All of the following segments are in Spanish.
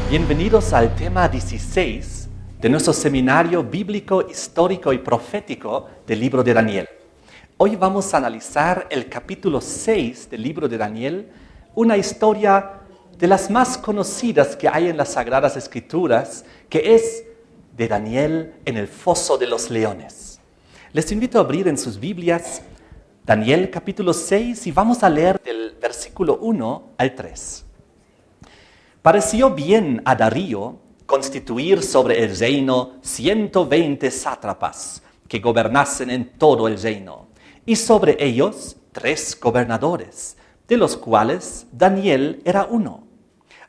Bienvenidos al tema 16 de nuestro seminario bíblico, histórico y profético del libro de Daniel. Hoy vamos a analizar el capítulo 6 del libro de Daniel, una historia de las más conocidas que hay en las Sagradas Escrituras, que es de Daniel en el foso de los leones. Les invito a abrir en sus Biblias Daniel capítulo 6 y vamos a leer del versículo 1 al 3. Pareció bien a Darío constituir sobre el reino 120 sátrapas que gobernasen en todo el reino, y sobre ellos 3 gobernadores, de los cuales Daniel era uno,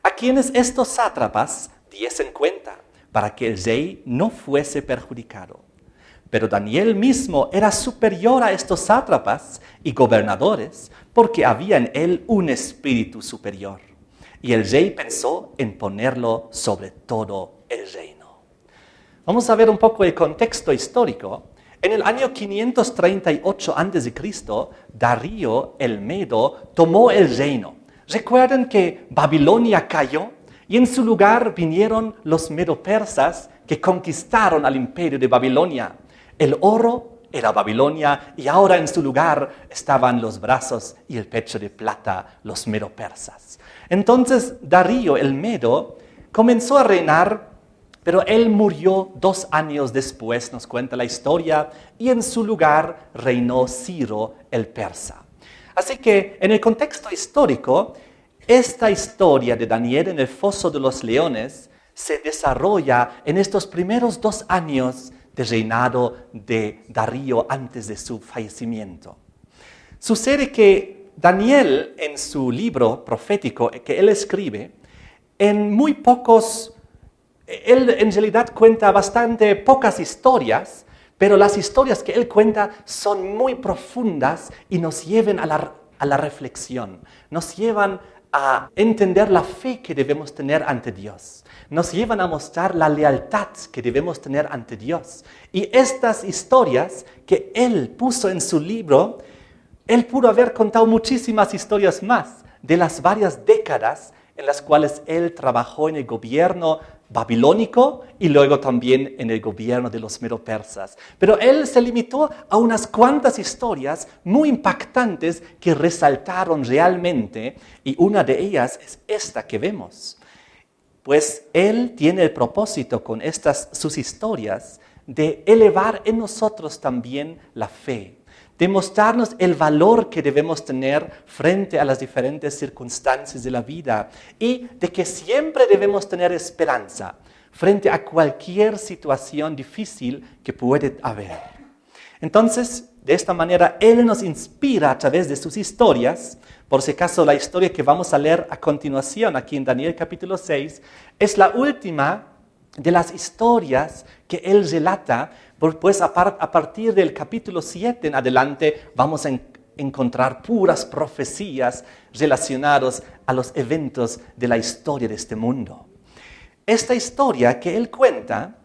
a quienes estos sátrapas diesen cuenta, para que el rey no fuese perjudicado. Pero Daniel mismo era superior a estos sátrapas y gobernadores, porque había en él un espíritu superior. Y el rey pensó en ponerlo sobre todo el reino. Vamos a ver un poco el contexto histórico. En el año 538 a.C., Darío el Medo tomó el reino. Recuerden que Babilonia cayó y en su lugar vinieron los medo-persas que conquistaron al imperio de Babilonia. El oro era Babilonia y ahora en su lugar estaban los brazos y el pecho de plata, los medo-persas. Entonces Darío el Medo comenzó a reinar, pero él murió 2 años después, nos cuenta la historia, y en su lugar reinó Ciro el persa. Así que en el contexto histórico, esta historia de Daniel en el foso de los leones se desarrolla en estos primeros 2 años de reinado de Darío antes de su fallecimiento. Sucede que Daniel, en su libro profético que él escribe, él en realidad cuenta bastante pocas historias, pero las historias que él cuenta son muy profundas y nos llevan a la reflexión, nos llevan a entender la fe que debemos tener ante Dios. Nos llevan a mostrar la lealtad que debemos tener ante Dios. Y estas historias que él puso en su libro, él pudo haber contado muchísimas historias más de las varias décadas en las cuales él trabajó en el gobierno babilónico y luego también en el gobierno de los medo-persas. Pero él se limitó a unas cuantas historias muy impactantes que resaltaron realmente, y una de ellas es esta que vemos. Pues él tiene el propósito con sus historias de elevar en nosotros también la fe, de mostrarnos el valor que debemos tener frente a las diferentes circunstancias de la vida y de que siempre debemos tener esperanza frente a cualquier situación difícil que puede haber. Entonces, de esta manera, él nos inspira a través de sus historias. Por si acaso, la historia que vamos a leer a continuación aquí en Daniel capítulo 6 es la última de las historias que él relata. Pues a partir del capítulo 7 en adelante vamos a encontrar puras profecías relacionadas a los eventos de la historia de este mundo. Esta historia que él cuenta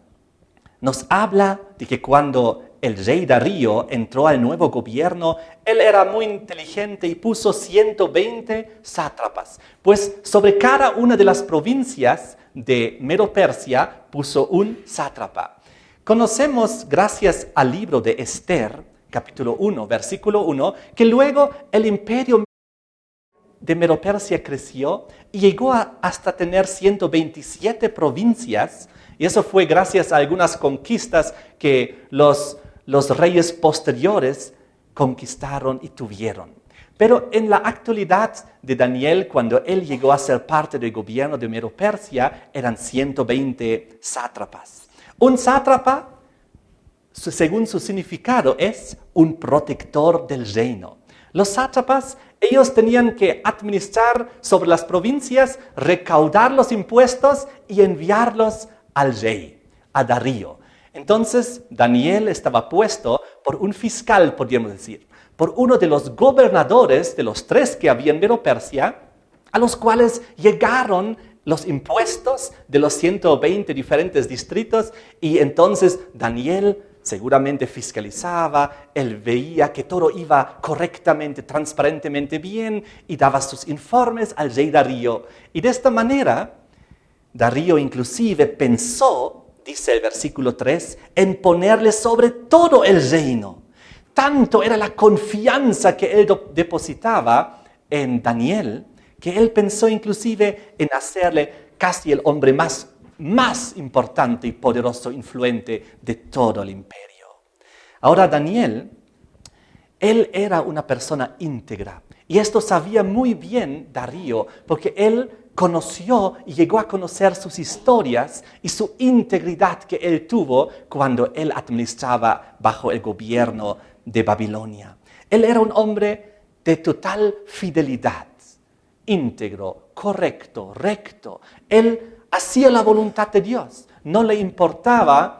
nos habla de que cuando el rey Darío entró al nuevo gobierno, él era muy inteligente y puso 120 sátrapas. Pues sobre cada una de las provincias de Medo-Persia puso un sátrapa. Conocemos, gracias al libro de Esther, capítulo 1, versículo 1, que luego el imperio de Medo-Persia creció y llegó hasta tener 127 provincias, y eso fue gracias a algunas conquistas que los reyes posteriores conquistaron y tuvieron. Pero en la actualidad de Daniel, cuando él llegó a ser parte del gobierno de Medo-Persia, eran 120 sátrapas. Un sátrapa, según su significado, es un protector del reino. Los sátrapas, ellos tenían que administrar sobre las provincias, recaudar los impuestos y enviarlos al rey, a Darío. Entonces, Daniel estaba puesto por un fiscal, podríamos decir, por uno de los gobernadores de los 3 que había en Medo-Persia, a los cuales llegaron los impuestos de los 120 diferentes distritos, y entonces Daniel seguramente fiscalizaba, él veía que todo iba correctamente, transparentemente bien, y daba sus informes al rey Darío. Y de esta manera, Darío inclusive pensó, dice el versículo 3, en ponerle sobre todo el reino. Tanto era la confianza que él depositaba en Daniel, que él pensó inclusive en hacerle casi el hombre más importante y poderoso, influente de todo el imperio. Ahora Daniel, él era una persona íntegra. Y esto sabía muy bien Darío, porque él conoció y llegó a conocer sus historias y su integridad que él tuvo cuando él administraba bajo el gobierno de Babilonia. Él era un hombre de total fidelidad, íntegro, correcto, recto. Él hacía la voluntad de Dios. No le importaba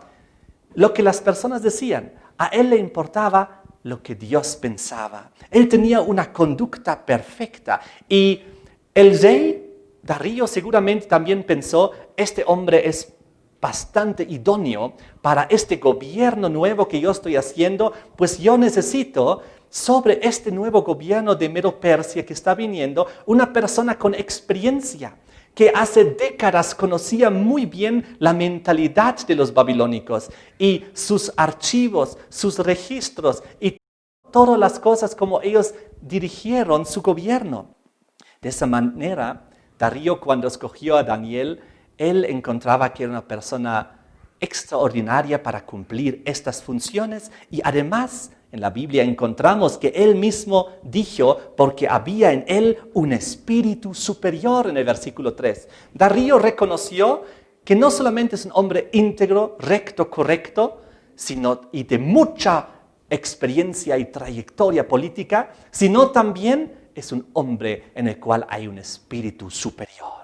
lo que las personas decían. A él le importaba lo que Dios pensaba. Él tenía una conducta perfecta. Y el rey Darío seguramente también pensó, este hombre es bastante idóneo para este gobierno nuevo que yo estoy haciendo, pues yo necesito sobre este nuevo gobierno de Medo-Persia que está viniendo, una persona con experiencia, que hace décadas conocía muy bien la mentalidad de los babilónicos y sus archivos, sus registros y todas las cosas como ellos dirigieron su gobierno. De esa manera, Darío, cuando escogió a Daniel, él encontraba que era una persona extraordinaria para cumplir estas funciones y además en la Biblia encontramos que él mismo dijo porque había en él un espíritu superior en el versículo 3. Darío reconoció que no solamente es un hombre íntegro, recto, correcto, sino y de mucha experiencia y trayectoria política, sino también es un hombre en el cual hay un espíritu superior.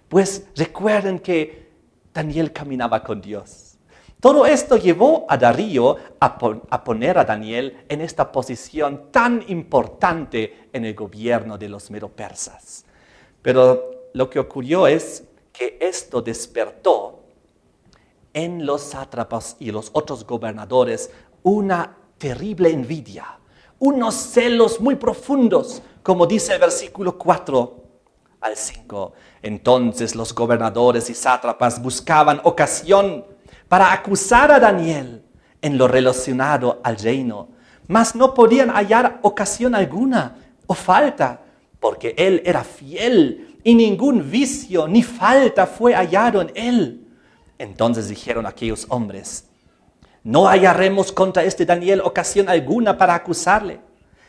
Pues recuerden que Daniel caminaba con Dios. Todo esto llevó a Darío a poner a Daniel en esta posición tan importante en el gobierno de los medo-persas. Pero lo que ocurrió es que esto despertó en los sátrapas y los otros gobernadores una terrible envidia, unos celos muy profundos, como dice el versículo 4 al 5. Entonces los gobernadores y sátrapas buscaban ocasión para acusar a Daniel en lo relacionado al reino, mas no podían hallar ocasión alguna o falta, porque él era fiel y ningún vicio ni falta fue hallado en él. Entonces dijeron aquellos hombres, no hallaremos contra este Daniel ocasión alguna para acusarle,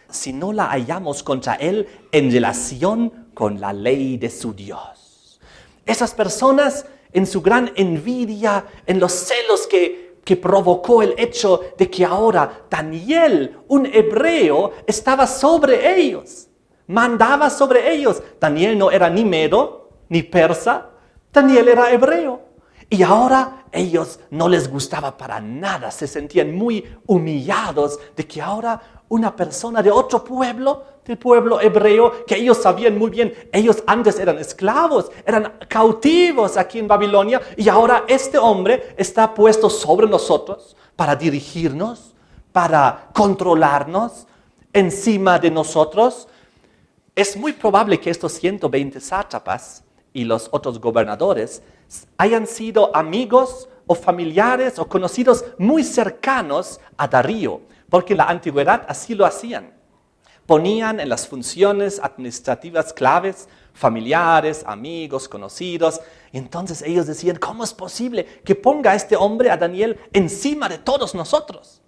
si no la hallamos contra él en relación con la ley de su Dios. Esas personas, en su gran envidia, en los celos que provocó el hecho de que ahora Daniel, un hebreo, estaba sobre ellos, mandaba sobre ellos. Daniel no era ni medo, ni persa, Daniel era hebreo. Y ahora ellos no les gustaba para nada, se sentían muy humillados de que ahora una persona de otro pueblo, del pueblo hebreo, que ellos sabían muy bien, ellos antes eran esclavos, eran cautivos aquí en Babilonia, y ahora este hombre está puesto sobre nosotros para dirigirnos, para controlarnos encima de nosotros. Es muy probable que estos 120 sátrapas y los otros gobernadores hayan sido amigos o familiares o conocidos muy cercanos a Darío, porque en la antigüedad así lo hacían. Ponían en las funciones administrativas claves familiares, amigos, conocidos, y entonces ellos decían, ¿cómo es posible que ponga a este hombre, a Daniel, encima de todos nosotros?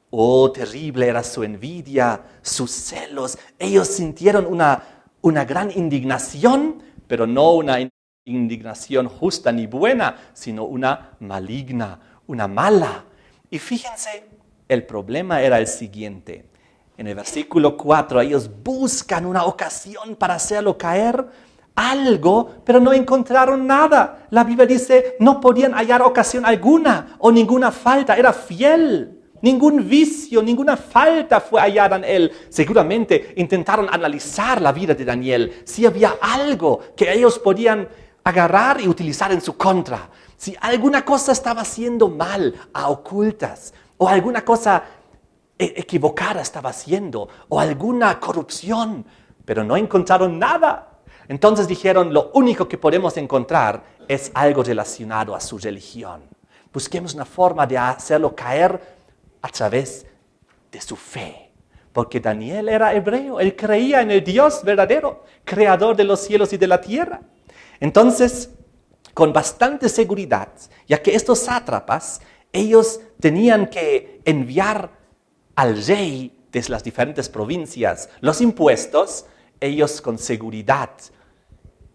Oh, terrible era su envidia, sus celos. Ellos sintieron una gran indignación, pero no una indignación justa ni buena, sino una maligna, una mala. Y fíjense, el problema era el siguiente. En el versículo 4, ellos buscan una ocasión para hacerlo caer algo, pero no encontraron nada. La Biblia dice, no podían hallar ocasión alguna o ninguna falta, era fiel. Ningún vicio, ninguna falta fue hallada en él. Seguramente intentaron analizar la vida de Daniel, si había algo que ellos podían agarrar y utilizar en su contra. Si alguna cosa estaba haciendo mal a ocultas, o alguna cosa equivocada estaba haciendo, o alguna corrupción, pero no encontraron nada. Entonces dijeron, lo único que podemos encontrar es algo relacionado a su religión. Busquemos una forma de hacerlo caer a través de su fe. Porque Daniel era hebreo, él creía en el Dios verdadero, creador de los cielos y de la tierra. Entonces, con bastante seguridad, ya que estos sátrapas, ellos tenían que enviar al rey de las diferentes provincias los impuestos, ellos con seguridad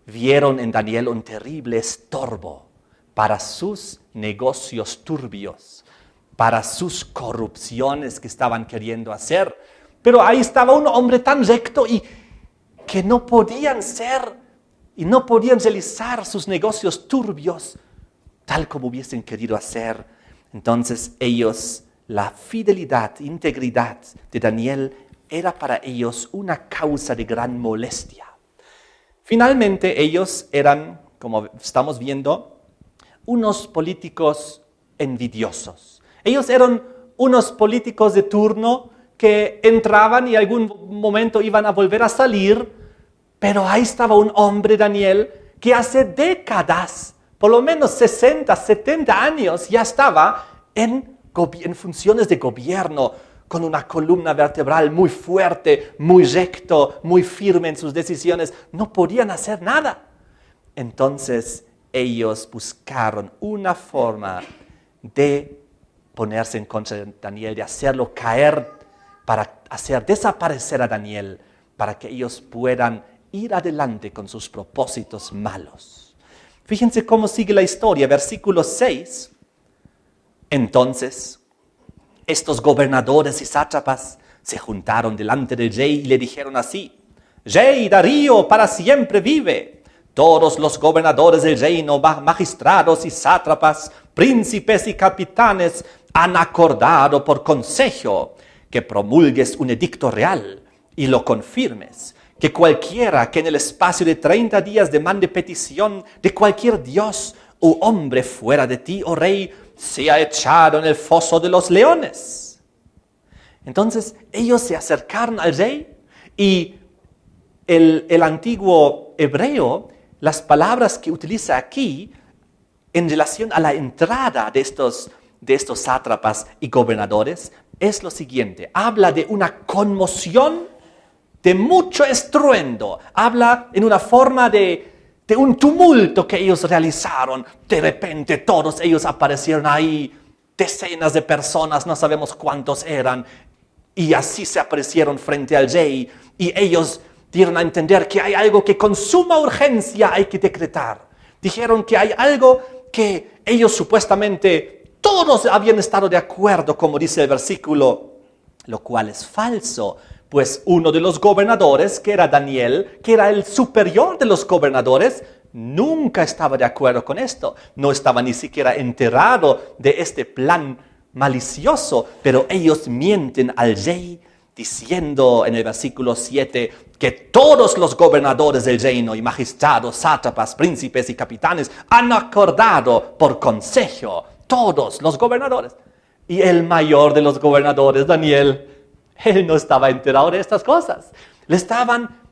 vieron en Daniel un terrible estorbo para sus negocios turbios, para sus corrupciones que estaban queriendo hacer. Pero ahí estaba un hombre tan recto y que no podían realizar sus negocios turbios tal como hubiesen querido hacer. Entonces ellos, la fidelidad, integridad de Daniel era para ellos una causa de gran molestia. Finalmente ellos eran, como estamos viendo, unos políticos envidiosos. Ellos eran unos políticos de turno que entraban y algún momento iban a volver a salir, pero ahí estaba un hombre, Daniel, que hace décadas, por lo menos 60, 70 años, ya estaba en funciones de gobierno, con una columna vertebral muy fuerte, muy recto, muy firme en sus decisiones. No podían hacer nada. Entonces ellos buscaron una forma de ponerse en contra de Daniel, de hacerlo caer, para hacer desaparecer a Daniel, para que ellos puedan ir adelante con sus propósitos malos. Fíjense cómo sigue la historia, versículo 6. Entonces, estos gobernadores y sátrapas se juntaron delante del rey y le dijeron así: «Rey Darío, para siempre vive. Todos los gobernadores del reino, magistrados y sátrapas, príncipes y capitanes han acordado por consejo que promulgues un edicto real y lo confirmes, que cualquiera que en el espacio de 30 días demande petición de cualquier dios o hombre fuera de ti, oh rey, sea echado en el foso de los leones». Entonces ellos se acercaron al rey y el antiguo hebreo, las palabras que utiliza aquí en relación a la entrada de estos sátrapas y gobernadores es lo siguiente: habla de una conmoción, de mucho estruendo, habla en una forma de un tumulto que ellos realizaron. De repente todos ellos aparecieron ahí, decenas de personas, no sabemos cuántos eran, y así se aparecieron frente al rey, y ellos dieron a entender que hay algo que con suma urgencia hay que decretar. Dijeron que hay algo que ellos supuestamente todos habían estado de acuerdo, como dice el versículo, lo cual es falso. Pues uno de los gobernadores, que era Daniel, que era el superior de los gobernadores, nunca estaba de acuerdo con esto. No estaba ni siquiera enterado de este plan malicioso, pero ellos mienten al rey diciendo en el versículo 7 que todos los gobernadores del reino y magistrados, sátrapas, príncipes y capitanes han acordado por consejo, todos los gobernadores. Y el mayor de los gobernadores, Daniel, él no estaba enterado de estas cosas. Le estaban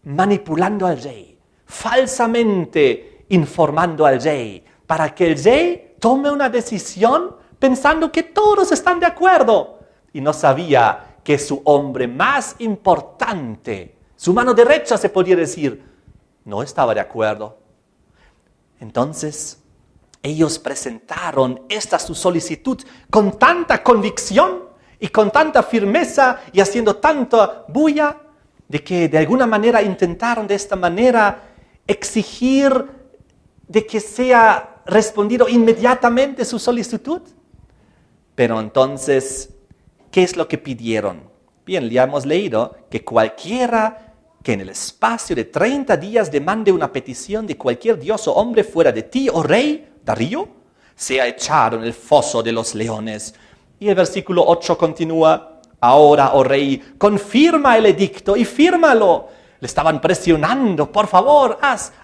manipulando al rey, falsamente informando al rey, para que el rey tome una decisión pensando que todos están de acuerdo. Y no sabía que su hombre más importante, su mano derecha se podía decir, no estaba de acuerdo. Entonces, ellos presentaron su solicitud con tanta convicción y con tanta firmeza y haciendo tanta bulla, de que de alguna manera intentaron de esta manera exigir de que sea respondido inmediatamente su solicitud. Pero entonces, ¿qué es lo que pidieron? Bien, ya hemos leído que cualquiera que en el espacio de 30 días demande una petición de cualquier dios o hombre fuera de ti, oh rey Darío, sea echado en el foso de los leones. Y el versículo 8 continúa: ahora, oh rey, confirma el edicto y fírmalo. Le estaban presionando: por favor,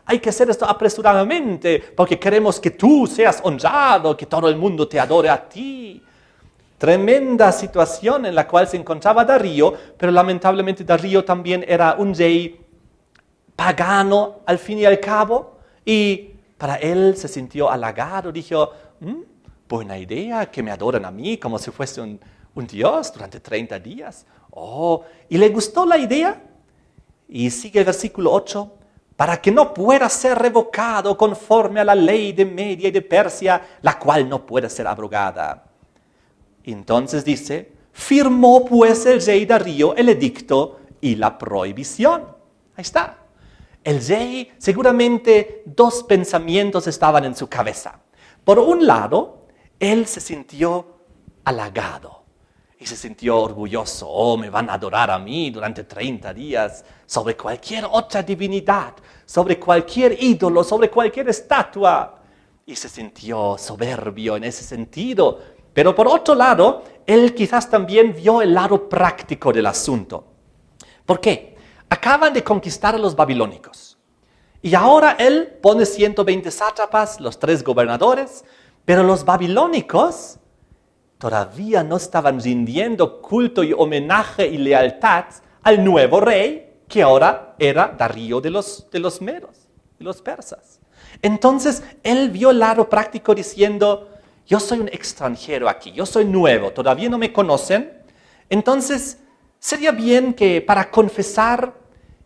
hay que hacer esto apresuradamente, porque queremos que tú seas honrado, que todo el mundo te adore a ti. Tremenda situación en la cual se encontraba Darío, pero lamentablemente Darío también era un rey pagano al fin y al cabo, y Para él se sintió halagado, dijo, buena idea que me adoren a mí como si fuese un dios durante 30 días. Y le gustó la idea. Y sigue el versículo 8, para que no pueda ser revocado conforme a la ley de Media y de Persia, la cual no puede ser abrogada. Entonces dice, firmó pues el rey Darío el edicto y la prohibición. Ahí está. El rey, seguramente 2 pensamientos estaban en su cabeza. Por un lado, él se sintió halagado. Y se sintió orgulloso, me van a adorar a mí durante 30 días sobre cualquier otra divinidad, sobre cualquier ídolo, sobre cualquier estatua. Y se sintió soberbio en ese sentido. Pero por otro lado, él quizás también vio el lado práctico del asunto. ¿Por qué? Acaban de conquistar a los babilónicos. Y ahora él pone 120 sátrapas, los 3 gobernadores, pero los babilónicos todavía no estaban rindiendo culto y homenaje y lealtad al nuevo rey, que ahora era Darío de los medos, de los persas. Entonces, él vio el lado práctico diciendo, yo soy un extranjero aquí, yo soy nuevo, todavía no me conocen. Entonces, sería bien que para confesar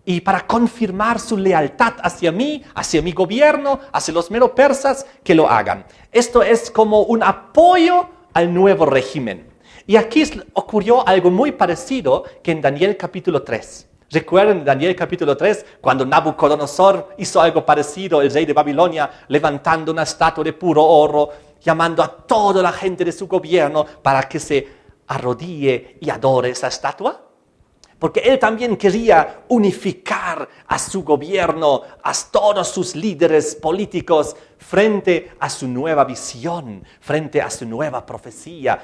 y para confirmar su lealtad hacia mí, hacia mi gobierno, hacia los medos persas, que lo hagan. Esto es como un apoyo al nuevo régimen. Y aquí ocurrió algo muy parecido que en Daniel capítulo 3. ¿Recuerdan en Daniel capítulo 3 cuando Nabucodonosor hizo algo parecido, el rey de Babilonia, levantando una estatua de puro oro, llamando a toda la gente de su gobierno para que se arrodille y adore esa estatua? Porque él también quería unificar a su gobierno, a todos sus líderes políticos frente a su nueva visión, frente a su nueva profecía,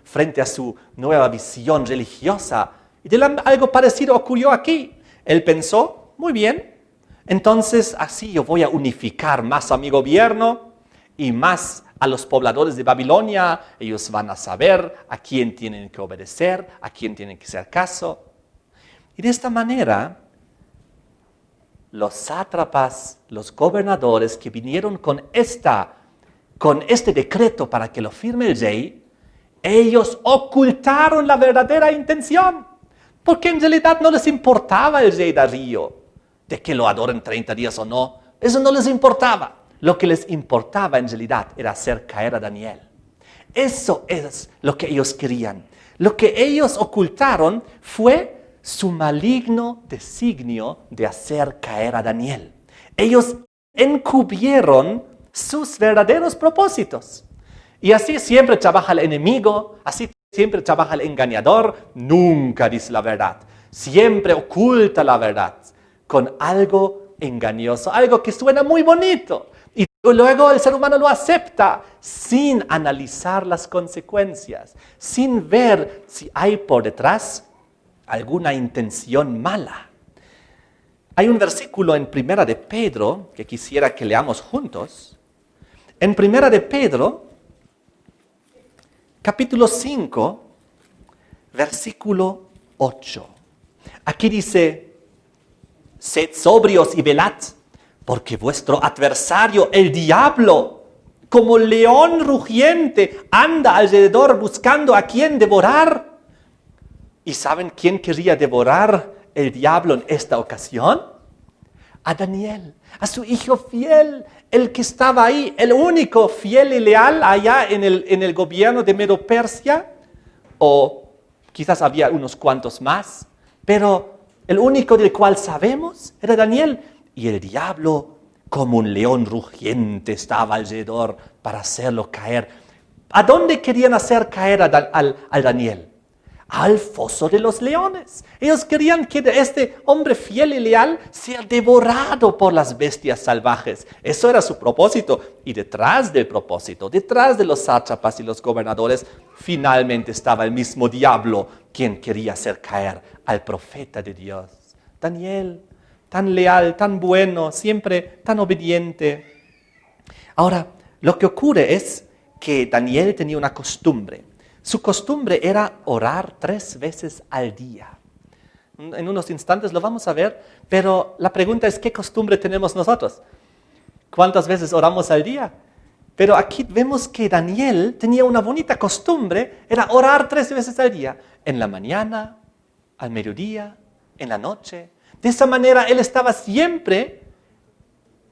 frente a su nueva visión religiosa. Y algo parecido ocurrió aquí. Él pensó, muy bien, entonces así yo voy a unificar más a mi gobierno y más a los pobladores de Babilonia. Ellos van a saber a quién tienen que obedecer, a quién tienen que hacer caso. Y de esta manera, los sátrapas, los gobernadores que vinieron con este decreto para que lo firme el rey, ellos ocultaron la verdadera intención, porque en realidad no les importaba el rey Darío, de que lo adoren 30 días o no. Eso no les importaba. Lo que les importaba en realidad era hacer caer a Daniel. Eso es lo que ellos querían. Lo que ellos ocultaron fue su maligno designio de hacer caer a Daniel. Ellos encubrieron sus verdaderos propósitos. Y así siempre trabaja el enemigo, así siempre trabaja el engañador, nunca dice la verdad. Siempre oculta la verdad con algo engañoso, algo que suena muy bonito. Y luego el ser humano lo acepta sin analizar las consecuencias, sin ver si hay por detrás alguna intención mala. Hay un versículo en Primera de Pedro que quisiera que leamos juntos. En Primera de Pedro, capítulo 5, versículo 8. Aquí dice, sed sobrios y velad, porque vuestro adversario, el diablo, como león rugiente, anda alrededor buscando a quien devorar. ¿Y saben quién quería devorar el diablo en esta ocasión? A Daniel, a su hijo fiel, el que estaba ahí, el único fiel y leal allá en el gobierno de Medo-Persia, o quizás había unos cuantos más, pero el único del cual sabemos era Daniel. Y el diablo, como un león rugiente, estaba alrededor para hacerlo caer. ¿A dónde querían hacer caer al Daniel? Al foso de los leones. Ellos querían que este hombre fiel y leal sea devorado por las bestias salvajes. Eso era su propósito. Y detrás del propósito, detrás de los sátrapas y los gobernadores, finalmente estaba el mismo diablo quien quería hacer caer al profeta de Dios. Daniel, tan leal, tan bueno, siempre tan obediente. Ahora, lo que ocurre es que Daniel tenía una costumbre. Su costumbre era orar 3 veces al día. En unos instantes lo vamos a ver, pero la pregunta es, ¿qué costumbre tenemos nosotros? ¿Cuántas veces oramos al día? Pero aquí vemos que Daniel tenía una bonita costumbre, era orar 3 veces al día, en la mañana, al mediodía, en la noche. De esa manera él estaba siempre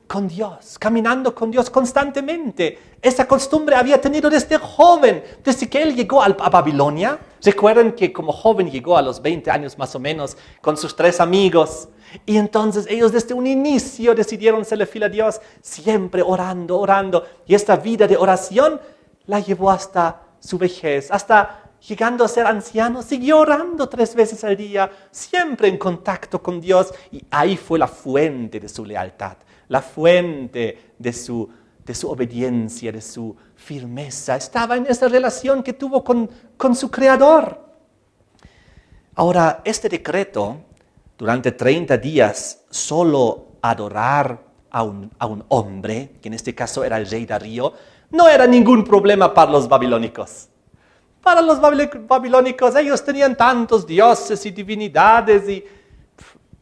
con Dios, caminando con Dios constantemente. Esa costumbre había tenido desde joven, desde que él llegó a Babilonia. Recuerden que como joven llegó a los 20 años más o menos con sus 3 amigos. Y entonces ellos desde un inicio decidieron serle fiel a Dios, siempre orando, orando. Y esta vida de oración la llevó hasta su vejez, hasta llegando a ser anciano, siguió orando 3 veces al día, siempre en contacto con Dios. Y ahí fue la fuente de su lealtad, la fuente de su obediencia, de su firmeza. Estaba en esa relación que tuvo con su Creador. Ahora, este decreto, durante 30 días, solo adorar a un hombre, que en este caso era el rey Darío, no era ningún problema para los babilónicos. Para los babilónicos, ellos tenían tantos dioses y divinidades y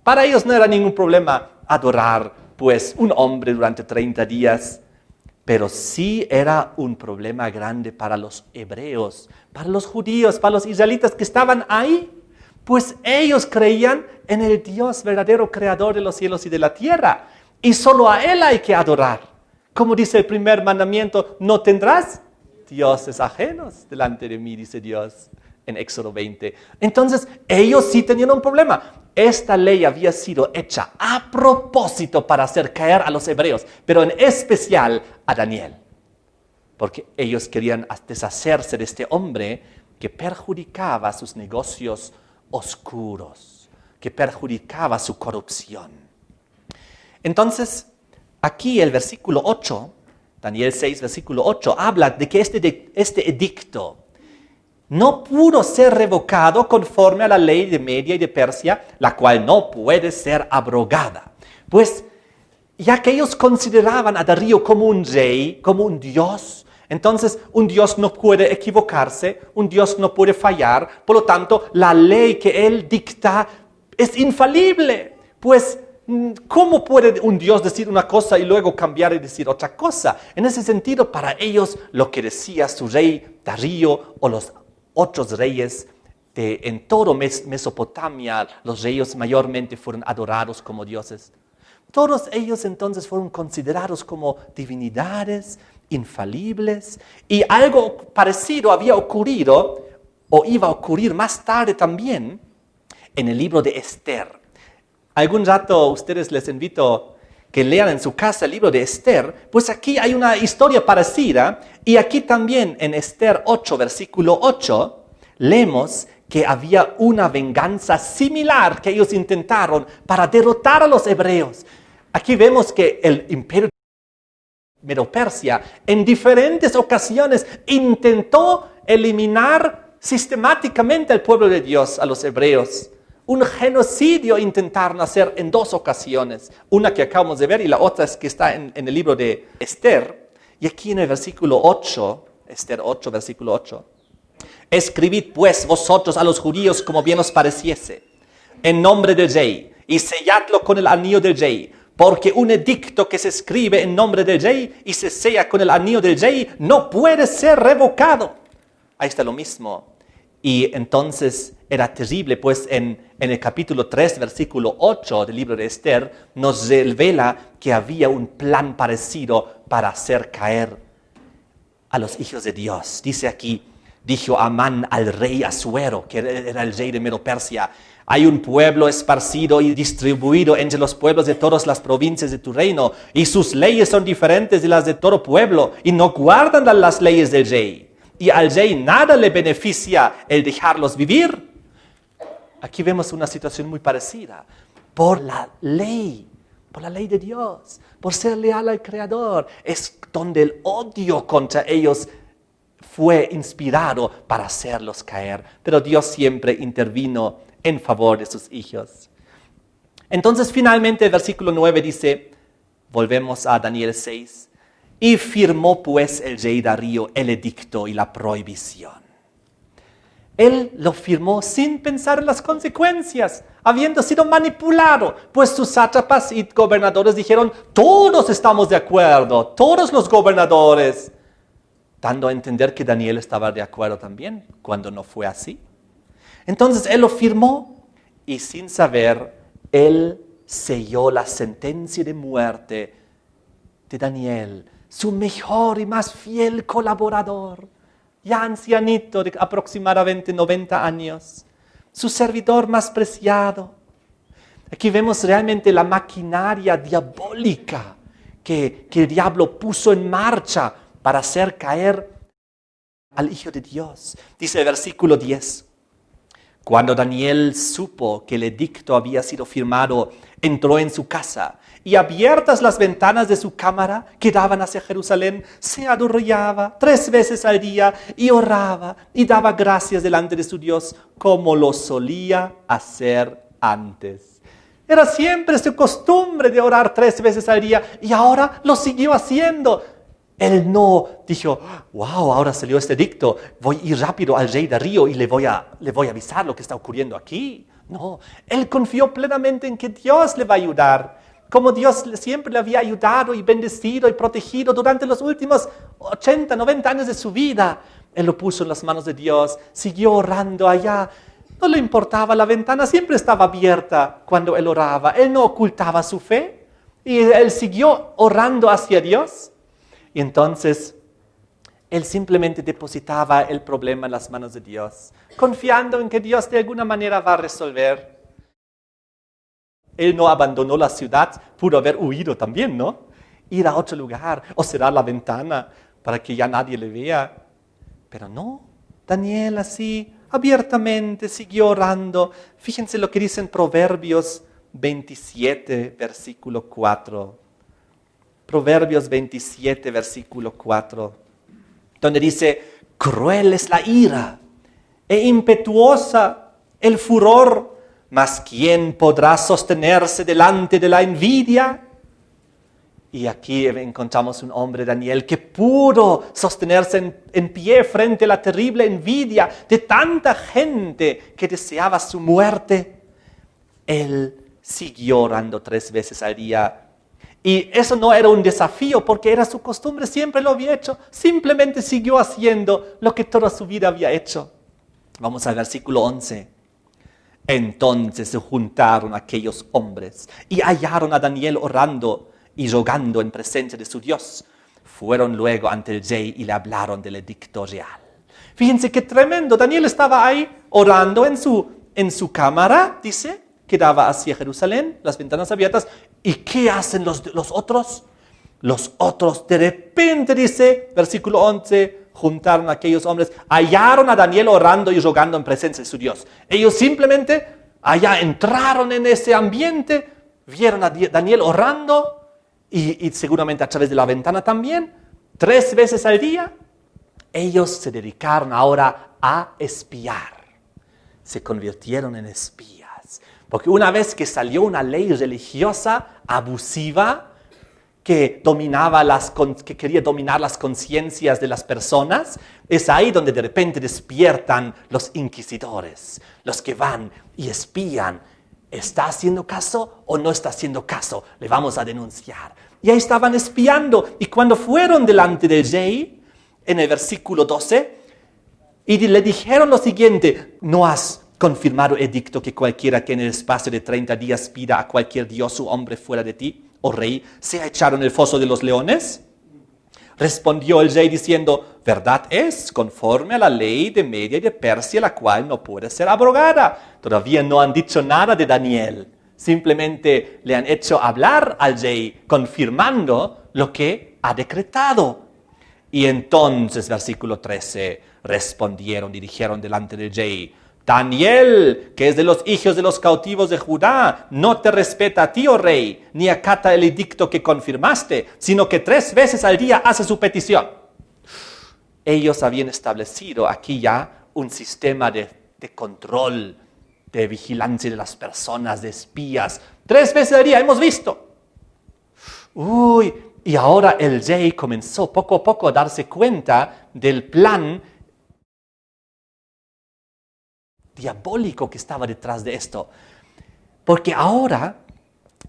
para ellos no era ningún problema adorar pues un hombre durante 30 días. Pero sí era un problema grande para los hebreos, para los judíos, para los israelitas que estaban ahí. Pues ellos creían en el Dios verdadero creador de los cielos y de la tierra. Y solo a Él hay que adorar. Como dice el primer mandamiento, no tendrás dioses ajenos delante de mí, dice Dios en Éxodo 20. Entonces, ellos sí tenían un problema. Esta ley había sido hecha a propósito para hacer caer a los hebreos, pero en especial a Daniel. Porque ellos querían deshacerse de este hombre que perjudicaba sus negocios oscuros, que perjudicaba su corrupción. Entonces, aquí el versículo 8, Daniel 6, versículo 8, habla de que este edicto no pudo ser revocado conforme a la ley de Media y de Persia, la cual no puede ser abrogada. Pues, ya que ellos consideraban a Darío como un rey, como un dios, entonces un dios no puede equivocarse, un dios no puede fallar, por lo tanto, la ley que él dicta es infalible. Pues, ¿cómo puede un Dios decir una cosa y luego cambiar y decir otra cosa? En ese sentido, para ellos, lo que decía su rey Darío o los otros reyes en toda Mesopotamia, los reyes mayormente fueron adorados como dioses. Todos ellos entonces fueron considerados como divinidades infalibles. Y algo parecido había ocurrido, o iba a ocurrir más tarde también, en el libro de Esther. Algún rato ustedes les invito que lean en su casa el libro de Esther, pues aquí hay una historia parecida, y aquí también en Esther 8, versículo 8, leemos que había una venganza similar que ellos intentaron para derrotar a los hebreos. Aquí vemos que el imperio Medo-Persia en diferentes ocasiones intentó eliminar sistemáticamente al pueblo de Dios, a los hebreos. Un genocidio intentaron hacer en 2 ocasiones. Una que acabamos de ver y la otra es que está en el libro de Esther. Y aquí en el versículo 8, Esther 8, versículo 8. Escribid pues vosotros a los judíos como bien os pareciese, en nombre del rey, y selladlo con el anillo del rey, porque un edicto que se escribe en nombre del rey y se sella con el anillo del rey no puede ser revocado. Ahí está lo mismo. Y entonces era terrible, pues en el capítulo 3, versículo 8 del libro de Esther, nos revela que había un plan parecido para hacer caer a los hijos de Dios. Dice aquí, dijo Amán al rey Asuero, que era el rey de Medo-Persia: hay un pueblo esparcido y distribuido entre los pueblos de todas las provincias de tu reino, y sus leyes son diferentes de las de todo pueblo, y no guardan las leyes del rey. Y al rey nada le beneficia el dejarlos vivir. Aquí vemos una situación muy parecida. Por la ley de Dios, por ser leal al Creador, es donde el odio contra ellos fue inspirado para hacerlos caer. Pero Dios siempre intervino en favor de sus hijos. Entonces finalmente el versículo 9 dice, volvemos a Daniel 6, y firmó pues el rey Darío el edicto y la prohibición. Él lo firmó sin pensar en las consecuencias, habiendo sido manipulado, pues sus sátrapas y gobernadores dijeron, todos estamos de acuerdo, todos los gobernadores, dando a entender que Daniel estaba de acuerdo también, cuando no fue así. Entonces él lo firmó y sin saber, él selló la sentencia de muerte de Daniel, su mejor y más fiel colaborador, ya ancianito de aproximadamente 90 años, su servidor más preciado. Aquí vemos realmente la maquinaria diabólica que el diablo puso en marcha para hacer caer al Hijo de Dios. Dice el versículo 10. Cuando Daniel supo que el edicto había sido firmado, entró en su casa y abiertas las ventanas de su cámara que daban hacia Jerusalén, se arrodillaba 3 veces al día y oraba y daba gracias delante de su Dios como lo solía hacer antes. Era siempre su costumbre de orar 3 veces al día y ahora lo siguió haciendo. Él no dijo, wow, ahora salió este edicto, voy a ir rápido al rey Darío y le voy a avisar lo que está ocurriendo aquí. No, él confió plenamente en que Dios le va a ayudar. Como Dios siempre le había ayudado y bendecido y protegido durante los últimos 80, 90 años de su vida. Él lo puso en las manos de Dios, siguió orando allá. No le importaba, la ventana siempre estaba abierta cuando él oraba. Él no ocultaba su fe y él siguió orando hacia Dios. Y entonces, él simplemente depositaba el problema en las manos de Dios, confiando en que Dios de alguna manera va a resolver. Él no abandonó la ciudad, pudo haber huido también, ¿no? Ir a otro lugar o cerrar la ventana para que ya nadie le vea. Pero no, Daniel así, abiertamente, siguió orando. Fíjense lo que dice en Proverbios 27, versículo 4. Proverbios 27, versículo 4, donde dice, cruel es la ira e impetuosa el furor, mas ¿quién podrá sostenerse delante de la envidia? Y aquí encontramos un hombre, Daniel, que pudo sostenerse en pie frente a la terrible envidia de tanta gente que deseaba su muerte. Él siguió orando 3 veces al día. Y eso no era un desafío porque era su costumbre, siempre lo había hecho. Simplemente siguió haciendo lo que toda su vida había hecho. Vamos al versículo 11. Entonces se juntaron aquellos hombres y hallaron a Daniel orando y rogando en presencia de su Dios. Fueron luego ante el rey y le hablaron del edicto real. Fíjense qué tremendo. Daniel estaba ahí orando en su cámara, dice, que daba hacia Jerusalén, las ventanas abiertas. ¿Y qué hacen los otros? Los otros de repente, dice, versículo 11, juntaron a aquellos hombres, hallaron a Daniel orando y rogando en presencia de su Dios. Ellos simplemente allá entraron en ese ambiente, vieron a Daniel orando y seguramente a través de la ventana también, 3 veces al día. Ellos se dedicaron ahora a espiar. Se convirtieron en espías. Porque una vez que salió una ley religiosa abusiva que quería dominar las conciencias de las personas, es ahí donde de repente despiertan los inquisidores, los que van y espían. ¿Está haciendo caso o no está haciendo caso? Le vamos a denunciar. Y ahí estaban espiando. Y cuando fueron delante del rey, en el versículo 12, y le dijeron lo siguiente, ¿no has confirmado edicto que cualquiera que en el espacio de 30 días pida a cualquier dios o hombre fuera de ti, oh rey, sea echado en el foso de los leones? Respondió el rey diciendo, verdad es, conforme a la ley de Media y de Persia, la cual no puede ser abrogada. Todavía no han dicho nada de Daniel. Simplemente le han hecho hablar al rey, confirmando lo que ha decretado. Y entonces, versículo 13, respondieron y dijeron delante del rey, Daniel, que es de los hijos de los cautivos de Judá, no te respeta a ti, oh rey, ni acata el edicto que confirmaste, sino que 3 veces al día hace su petición. Ellos habían establecido aquí ya un sistema de control, de vigilancia de las personas, de espías. 3 veces al día, hemos visto. Y ahora el rey comenzó poco a poco a darse cuenta del plan diabólico que estaba detrás de esto. Porque ahora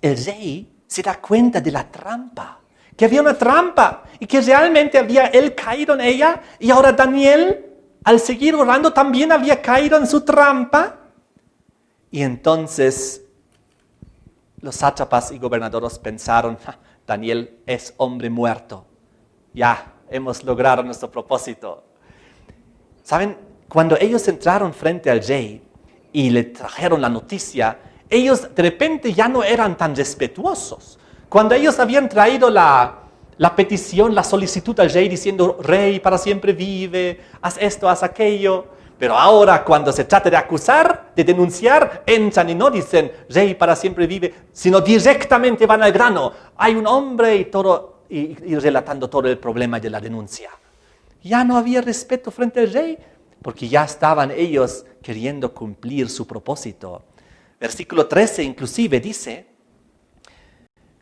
el rey se da cuenta de la trampa, que había una trampa y que realmente había él caído en ella, y ahora Daniel, al seguir orando, también había caído en su trampa. Y entonces los sátrapas y gobernadores pensaron: Daniel es hombre muerto, ya hemos logrado nuestro propósito. ¿Saben? Cuando ellos entraron frente al rey y le trajeron la noticia, ellos de repente ya no eran tan respetuosos. Cuando ellos habían traído la petición, la solicitud al rey diciendo: rey, para siempre vive, haz esto, haz aquello. Pero ahora, cuando se trata de acusar, de denunciar, entran y no dicen: rey, para siempre vive, sino directamente van al grano. Hay un hombre y relatando todo el problema de la denuncia. Ya no había respeto frente al rey, porque ya estaban ellos queriendo cumplir su propósito. Versículo 13 inclusive dice,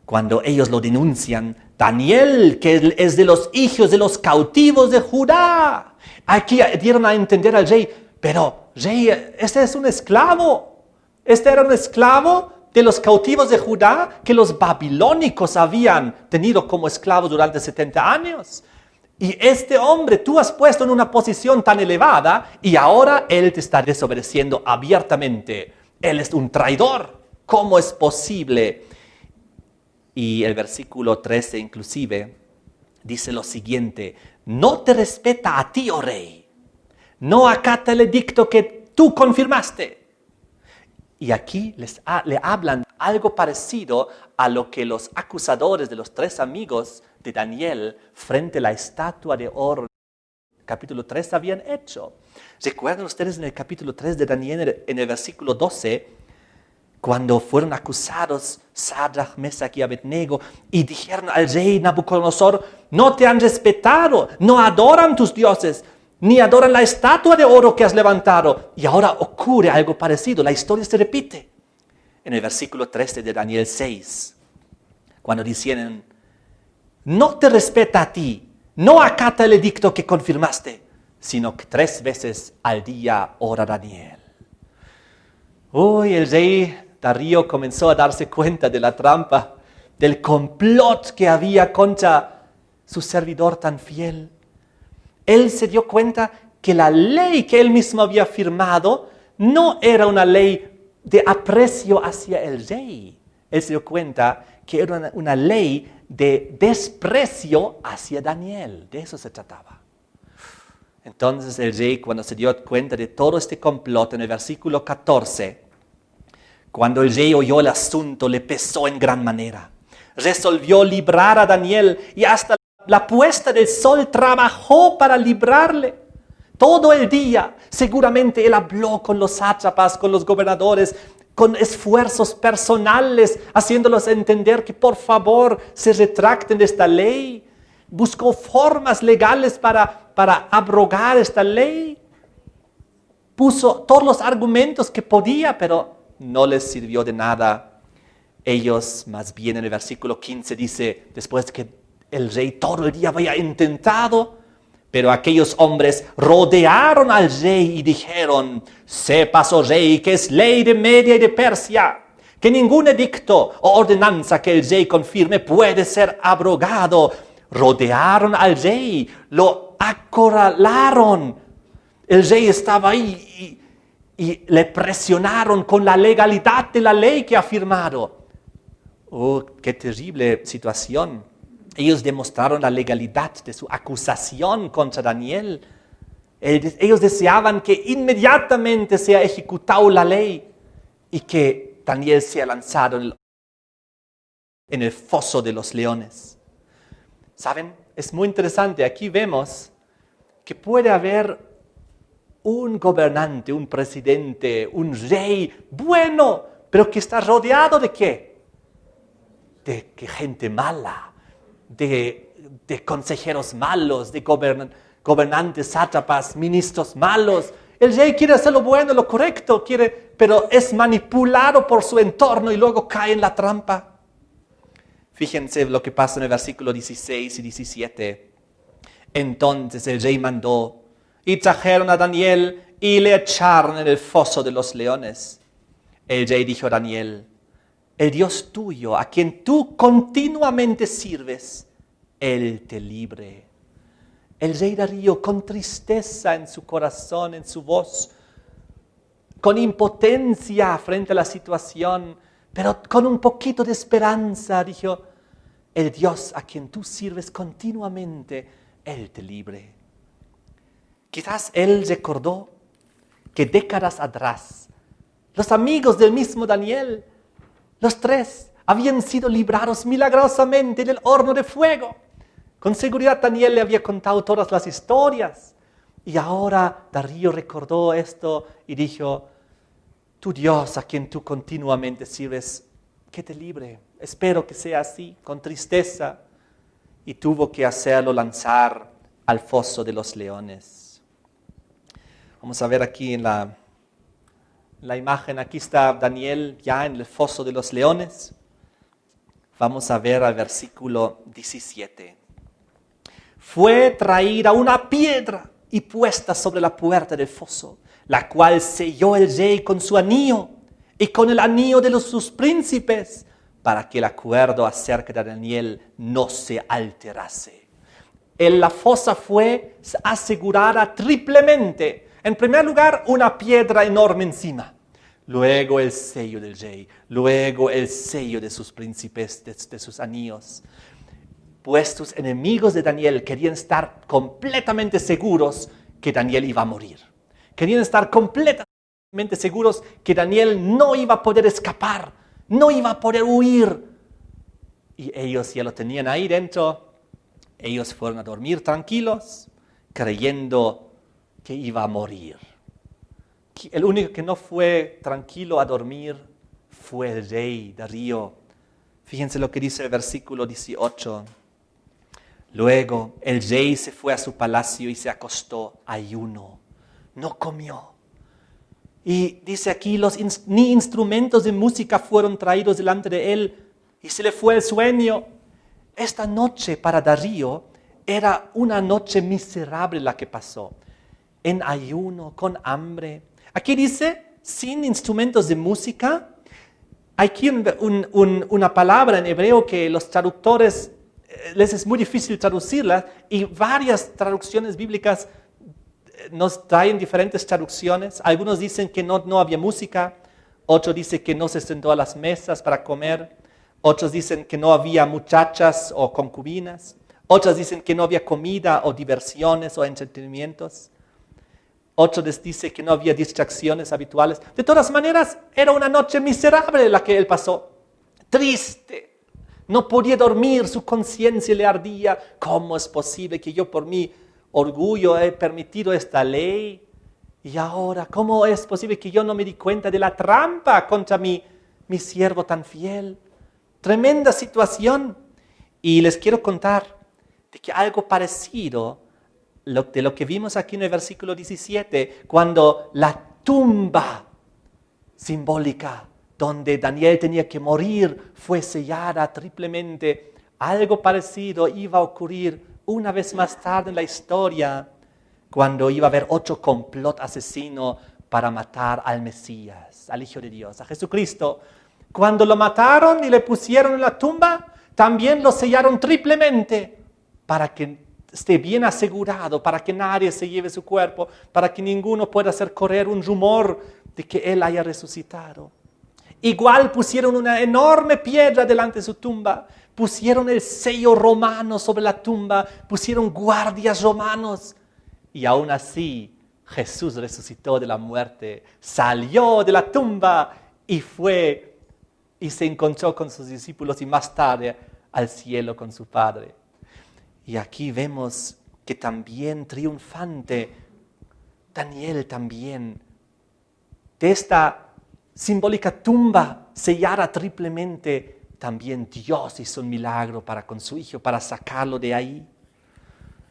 cuando ellos lo denuncian: Daniel, que es de los hijos de los cautivos de Judá. Aquí dieron a entender al rey: pero rey, este es un esclavo. Este era un esclavo de los cautivos de Judá que los babilónicos habían tenido como esclavos durante 70 años. Y este hombre tú has puesto en una posición tan elevada y ahora él te está desobedeciendo abiertamente. Él es un traidor. ¿Cómo es posible? Y el versículo 13 inclusive dice lo siguiente: no te respeta a ti, oh rey, no acata el edicto que tú confirmaste. Y aquí le hablan algo parecido a lo que los acusadores de los 3 amigos de Daniel frente a la estatua de oro, capítulo 3, habían hecho. ¿Recuerdan ustedes en el capítulo 3 de Daniel, en el versículo 12, cuando fueron acusados Sadrach, Mesach y Abednego y dijeron al rey Nabucodonosor: no te han respetado, no adoran tus dioses, ni adoran la estatua de oro que has levantado? Y ahora ocurre algo parecido, la historia se repite. En el versículo 13 de Daniel 6, cuando dicen: no te respeta a ti, no acata el edicto que confirmaste, sino que 3 veces al día ora Daniel. Uy, el rey Darío comenzó a darse cuenta de la trampa, del complot que había contra su servidor tan fiel. Él se dio cuenta que la ley que él mismo había firmado no era una ley de aprecio hacia el rey. Él se dio cuenta que era una ley de desprecio hacia Daniel. De eso se trataba. Entonces el rey, cuando se dio cuenta de todo este complot, en el versículo 14, cuando el rey oyó el asunto, le pesó en gran manera. Resolvió librar a Daniel y hasta la puesta del sol trabajó para librarle. Todo el día, seguramente él habló con los sátrapas, con los gobernadores, con esfuerzos personales, haciéndolos entender que por favor se retracten de esta ley. Buscó formas legales para abrogar esta ley. Puso todos los argumentos que podía, pero no les sirvió de nada. Ellos, más bien en el versículo 15 dice, después que el rey todo el día había intentado, pero aquellos hombres rodearon al rey y dijeron: sepas, oh rey, que es ley de Media y de Persia, que ningún edicto o ordenanza que el rey confirme puede ser abrogado. Rodearon al rey, lo acorralaron. El rey estaba ahí y le presionaron con la legalidad de la ley que ha firmado. Oh, qué terrible situación. Ellos demostraron la legalidad de su acusación contra Daniel. Ellos deseaban que inmediatamente sea ejecutada la ley y que Daniel sea lanzado en el foso de los leones. ¿Saben? Es muy interesante. Aquí vemos que puede haber un gobernante, un presidente, un rey bueno, pero que está rodeado ¿de qué? De gente mala. De consejeros malos, de gobernantes, sátrapas, ministros malos. El rey quiere hacer lo bueno, lo correcto, pero es manipulado por su entorno y luego cae en la trampa. Fíjense lo que pasa en el versículo 16 y 17. Entonces el rey mandó y trajeron a Daniel y le echaron en el foso de los leones. El rey dijo a Daniel: el Dios tuyo, a quien tú continuamente sirves, Él te libre. El rey Darío, con tristeza en su corazón, en su voz, con impotencia frente a la situación, pero con un poquito de esperanza, dijo: el Dios a quien tú sirves continuamente, Él te libre. Quizás él recordó que décadas atrás, los amigos del mismo Daniel, los tres, habían sido librados milagrosamente del horno de fuego. Con seguridad Daniel le había contado todas las historias. Y ahora Darío recordó esto y dijo: tu Dios, a quien tú continuamente sirves, que te libre. Espero que sea así, con tristeza. Y tuvo que hacerlo lanzar al foso de los leones. Vamos a ver aquí en la imagen, aquí está Daniel ya en el foso de los leones. Vamos a ver al versículo 17. Fue traída una piedra y puesta sobre la puerta del foso, la cual selló el rey con su anillo y con el anillo de sus príncipes, para que el acuerdo acerca de Daniel no se alterase. La fosa fue asegurada triplemente. En primer lugar, una piedra enorme encima. Luego el sello del rey. Luego el sello de sus príncipes, de sus anillos. Pues sus enemigos de Daniel querían estar completamente seguros que Daniel iba a morir. Querían estar completamente seguros que Daniel no iba a poder escapar, no iba a poder huir. Y ellos ya lo tenían ahí dentro. Ellos fueron a dormir tranquilos, creyendo que iba a morir. El único que no fue tranquilo a dormir fue el rey Darío. Fíjense lo que dice el versículo 18. Luego el rey se fue a su palacio y se acostó ayuno. No comió. Y dice aquí, ni instrumentos de música fueron traídos delante de él, y se le fue el sueño. Esta noche para Darío era una noche miserable la que pasó. En ayuno, con hambre. Aquí dice, sin instrumentos de música. Hay aquí una palabra en hebreo que los traductores les es muy difícil traducirla, y varias traducciones bíblicas nos traen diferentes traducciones. Algunos dicen que no había música, otros dicen que no se sentó a las mesas para comer, otros dicen que no había muchachas o concubinas, otros dicen que no había comida o diversiones o entretenimientos, otros les dicen que no había distracciones habituales. De todas maneras, era una noche miserable la que él pasó, triste. No podía dormir, su conciencia le ardía. ¿Cómo es posible que yo por mi orgullo he permitido esta ley? Y ahora, ¿cómo es posible que yo no me di cuenta de la trampa contra mi siervo tan fiel? Tremenda situación. Y les quiero contar de que algo parecido de lo que vimos aquí en el versículo 17, cuando la tumba simbólica donde Daniel tenía que morir fue sellada triplemente. Algo parecido iba a ocurrir una vez más tarde en la historia, cuando iba a haber otro complot asesino para matar al Mesías, al Hijo de Dios, a Jesucristo. Cuando lo mataron y le pusieron en la tumba, también lo sellaron triplemente para que esté bien asegurado, para que nadie se lleve su cuerpo, para que ninguno pueda hacer correr un rumor de que él haya resucitado. Igual pusieron una enorme piedra delante de su tumba, pusieron el sello romano sobre la tumba, pusieron guardias romanos. Y aún así, Jesús resucitó de la muerte, salió de la tumba y fue y se encontró con sus discípulos y más tarde al cielo con su Padre. Y aquí vemos que también triunfante, Daniel también, de esta simbólica tumba sellada triplemente, también Dios hizo un milagro con su Hijo, para sacarlo de ahí.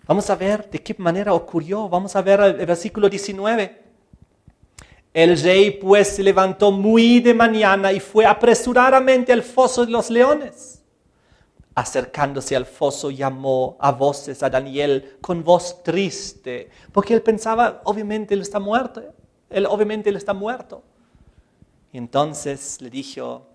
Vamos a ver de qué manera ocurrió. Vamos a ver el versículo 19. El rey pues se levantó muy de mañana y fue apresuradamente al foso de los leones. Acercándose al foso, llamó a voces a Daniel con voz triste, porque él pensaba, obviamente, él está muerto. Obviamente él está muerto. Y entonces le dijo,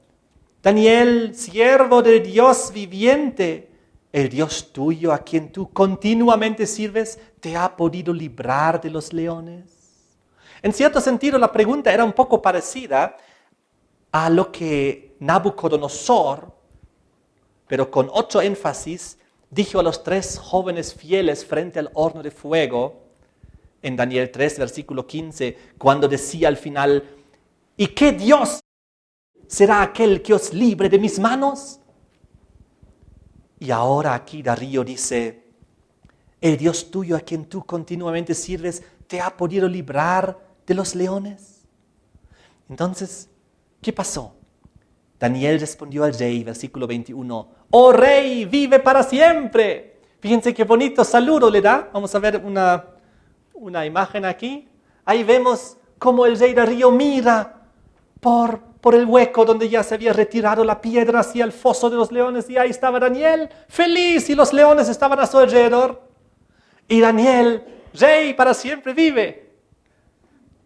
Daniel, siervo del Dios viviente, el Dios tuyo a quien tú continuamente sirves, ¿te ha podido librar de los leones? En cierto sentido, la pregunta era un poco parecida a lo que Nabucodonosor, pero con 8 énfasis, dijo a los 3 jóvenes fieles frente al horno de fuego, en Daniel 3, versículo 15, cuando decía al final, ¿y qué Dios será aquel que os libre de mis manos? Y ahora aquí Darío dice, el Dios tuyo a quien tú continuamente sirves, ¿te ha podido librar de los leones? Entonces, ¿qué pasó? Daniel respondió al rey, versículo 21, ¡Oh rey, vive para siempre! Fíjense qué bonito saludo le da. Vamos a ver una imagen aquí. Ahí vemos cómo el rey Darío mira por el hueco donde ya se había retirado la piedra hacia el foso de los leones. Y ahí estaba Daniel, feliz, y los leones estaban a su alrededor. Y Daniel, rey, para siempre vive.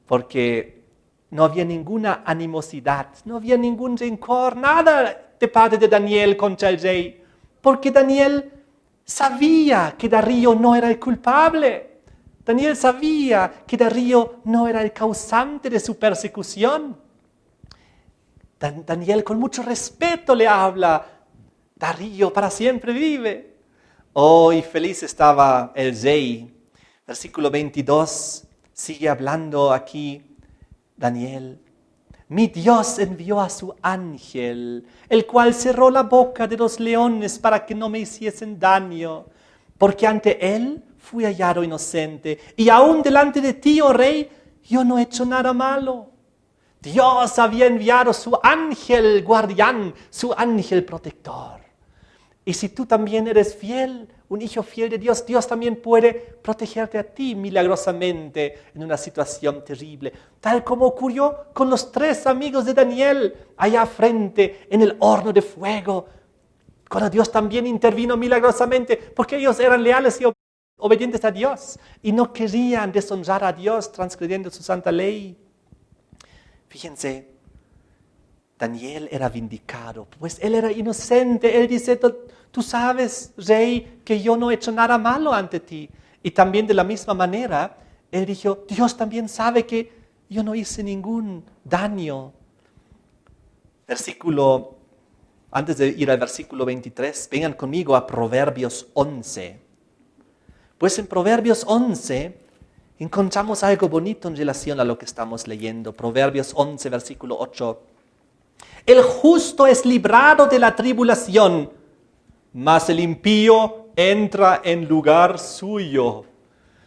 Porque no había ninguna animosidad, no había ningún rencor, nada de parte de Daniel contra el rey. Porque Daniel sabía que Darío no era el culpable. Daniel sabía que Darío no era el causante de su persecución. Daniel con mucho respeto le habla, Darío para siempre vive. Oh, y feliz estaba el rey. Versículo 22, sigue hablando aquí Daniel. Mi Dios envió a su ángel, el cual cerró la boca de los leones para que no me hiciesen daño, porque ante él fui hallado inocente, y aún delante de ti, oh rey, yo no he hecho nada malo. Dios había enviado su ángel guardián, su ángel protector. Y si tú también eres fiel, un hijo fiel de Dios, Dios también puede protegerte a ti milagrosamente en una situación terrible. Tal como ocurrió con los 3 amigos de Daniel allá frente en el horno de fuego. Cuando Dios también intervino milagrosamente porque ellos eran leales y obedientes a Dios y no querían deshonrar a Dios transgrediendo su santa ley. Fíjense, Daniel era vindicado, pues él era inocente. Él dice, tú sabes, rey, que yo no he hecho nada malo ante ti. Y también de la misma manera, él dijo, Dios también sabe que yo no hice ningún daño. Antes de ir al versículo 23, vengan conmigo a Proverbios 11. Pues en Proverbios 11 encontramos algo bonito en relación a lo que estamos leyendo. Proverbios 11, versículo 8. El justo es librado de la tribulación, mas el impío entra en lugar suyo.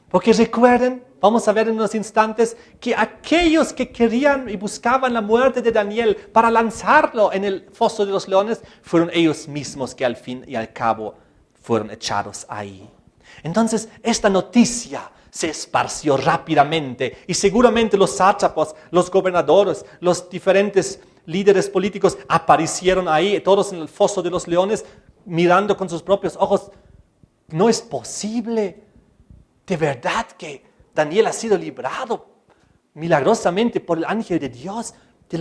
Porque recuerden, vamos a ver en unos instantes, que aquellos que querían y buscaban la muerte de Daniel para lanzarlo en el foso de los leones, fueron ellos mismos que al fin y al cabo fueron echados ahí. Entonces, esta noticia se esparció rápidamente y seguramente los sátrapas, los gobernadores, los diferentes líderes políticos aparecieron ahí, todos en el foso de los leones, mirando con sus propios ojos. No es posible, de verdad, que Daniel ha sido librado milagrosamente por el ángel de Dios de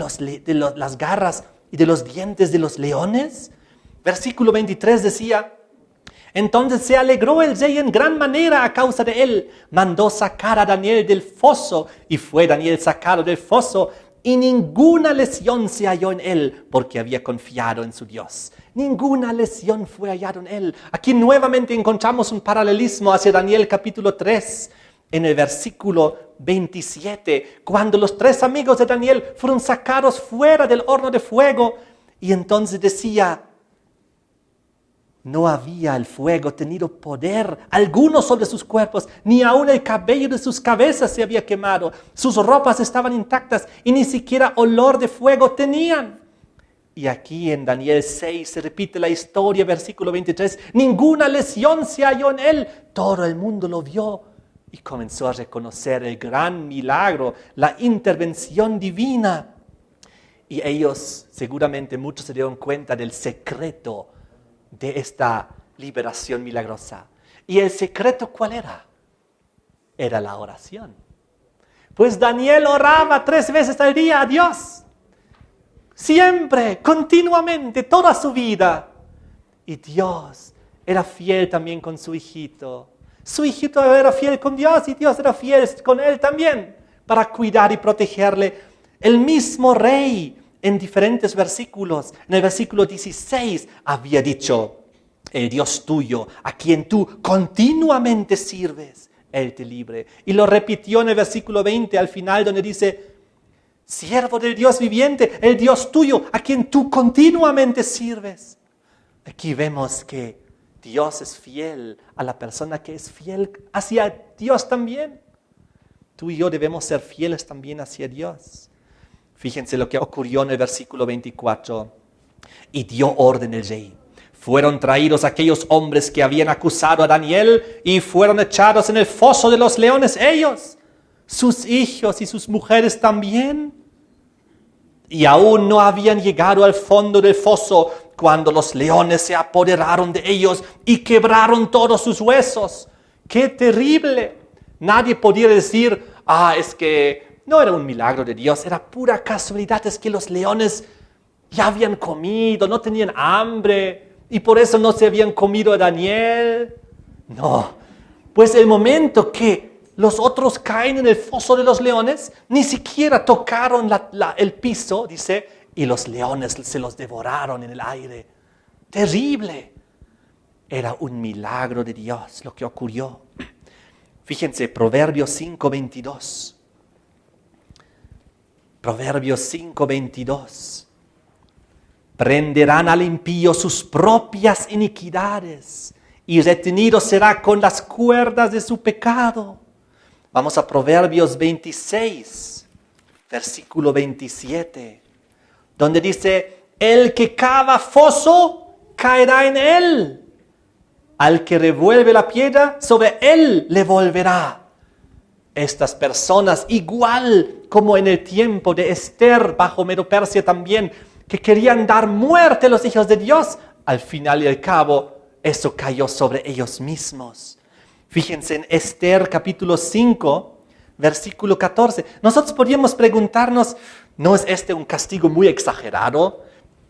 las garras y de los dientes de los leones. Versículo 23 decía, entonces se alegró el rey en gran manera a causa de él. Mandó sacar a Daniel del foso y fue Daniel sacado del foso y ninguna lesión se halló en él porque había confiado en su Dios. Ninguna lesión fue hallada en él. Aquí nuevamente encontramos un paralelismo hacia Daniel capítulo 3 en el versículo 27, cuando los 3 amigos de Daniel fueron sacados fuera del horno de fuego y entonces decía, no había el fuego tenido poder alguno sobre sus cuerpos, ni aun el cabello de sus cabezas se había quemado. Sus ropas estaban intactas y ni siquiera olor de fuego tenían. Y aquí en Daniel 6 se repite la historia, versículo 23. Ninguna lesión se halló en él. Todo el mundo lo vio y comenzó a reconocer el gran milagro, la intervención divina. Y ellos, seguramente muchos se dieron cuenta del secreto de esta liberación milagrosa. ¿Y el secreto cuál era? Era la oración. Pues Daniel oraba 3 veces al día a Dios. Siempre, continuamente, toda su vida. Y Dios era fiel también con su hijito. Su hijito era fiel con Dios y Dios era fiel con él también para cuidar y protegerle. El mismo rey en diferentes versículos, en el versículo 16 había dicho, el Dios tuyo, a quien tú continuamente sirves, Él te libre. Y lo repitió en el versículo 20 al final donde dice, siervo del Dios viviente, el Dios tuyo, a quien tú continuamente sirves. Aquí vemos que Dios es fiel a la persona que es fiel hacia Dios también. Tú y yo debemos ser fieles también hacia Dios. Fíjense lo que ocurrió en el versículo 24. Y dio orden el rey. Fueron traídos aquellos hombres que habían acusado a Daniel y fueron echados en el foso de los leones ellos, sus hijos y sus mujeres también. Y aún no habían llegado al fondo del foso cuando los leones se apoderaron de ellos y quebraron todos sus huesos. ¡Qué terrible! Nadie podía decir, es que no era un milagro de Dios, era pura casualidad, es que los leones ya habían comido, no tenían hambre y por eso no se habían comido a Daniel. No, pues el momento que los otros caen en el foso de los leones, ni siquiera tocaron el piso, dice, y los leones se los devoraron en el aire. Terrible. Era un milagro de Dios lo que ocurrió. Fíjense, Proverbios 5:22. Proverbios 5:22. Prenderán al impío sus propias iniquidades y retenido será con las cuerdas de su pecado. Vamos a Proverbios 26, versículo 27, donde dice, el que cava foso caerá en él. Al que revuelve la piedra, sobre él le volverá. Estas personas, igual como en el tiempo de Esther bajo Medo-Persia también, que querían dar muerte a los hijos de Dios, al final y al cabo, eso cayó sobre ellos mismos. Fíjense en Esther capítulo 5, versículo 14. Nosotros podríamos preguntarnos, ¿no es este un castigo muy exagerado?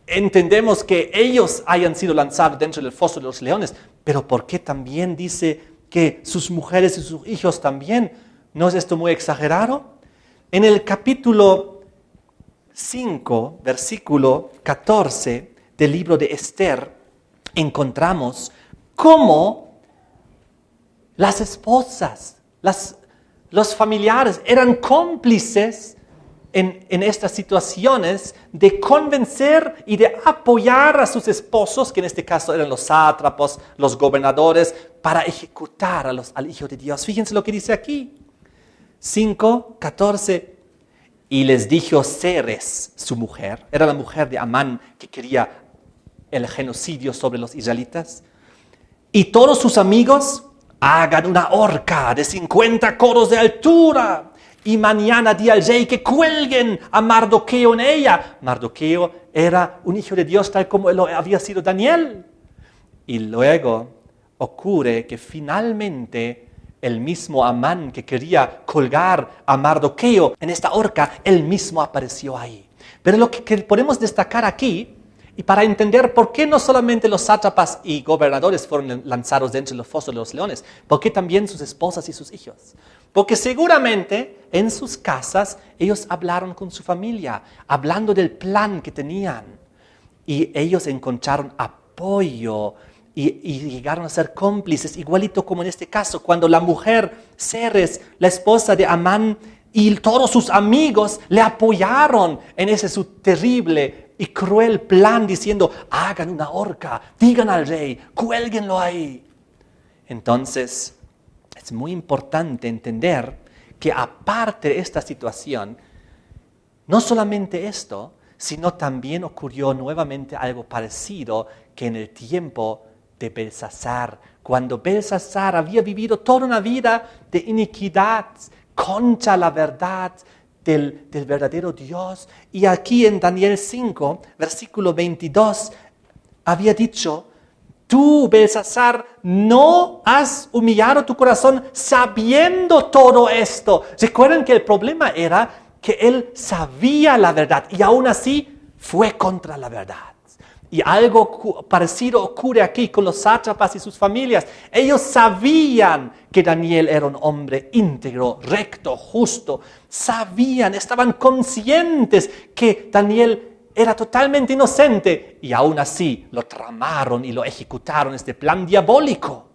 Entendemos que ellos hayan sido lanzados dentro del foso de los leones, pero ¿por qué también dice que sus mujeres y sus hijos también? ¿No es esto muy exagerado? En el capítulo 5, versículo 14 del libro de Esther, encontramos cómo las esposas, los familiares eran cómplices en estas situaciones de convencer y de apoyar a sus esposos, que en este caso eran los sátrapos, los gobernadores, para ejecutar al Hijo de Dios. Fíjense lo que dice aquí. 5:14. Y les dijo Ceres, su mujer, era la mujer de Amán que quería el genocidio sobre los israelitas, y todos sus amigos hagan una horca de 50 codos de altura, y mañana di al rey que cuelguen a Mardoqueo en ella. Mardoqueo era un hijo de Dios tal como lo había sido Daniel. Y luego ocurre que finalmente el mismo Amán que quería colgar a Mardoqueo en esta horca, él mismo apareció ahí. Pero lo que podemos destacar aquí, y para entender por qué no solamente los sátrapas y gobernadores fueron lanzados dentro de los fosos de los leones, por qué también sus esposas y sus hijos. Porque seguramente en sus casas ellos hablaron con su familia, hablando del plan que tenían. Y ellos encontraron apoyo y llegaron a ser cómplices, igualito como en este caso, cuando la mujer Ceres, la esposa de Amán, y todos sus amigos le apoyaron en ese su terrible y cruel plan, diciendo, hagan una horca, digan al rey, cuélguenlo ahí. Entonces, es muy importante entender que aparte de esta situación, no solamente esto, sino también ocurrió nuevamente algo parecido que en el tiempo de Belsasar, cuando Belsasar había vivido toda una vida de iniquidad contra la verdad del verdadero Dios. Y aquí en Daniel 5, versículo 22, había dicho, tú, Belsasar, no has humillado tu corazón sabiendo todo esto. Recuerden que el problema era que él sabía la verdad y aún así fue contra la verdad. Y algo parecido ocurre aquí con los sátrapas y sus familias. Ellos sabían que Daniel era un hombre íntegro, recto, justo. Sabían, estaban conscientes que Daniel era totalmente inocente. Y aún así lo tramaron y lo ejecutaron, este plan diabólico.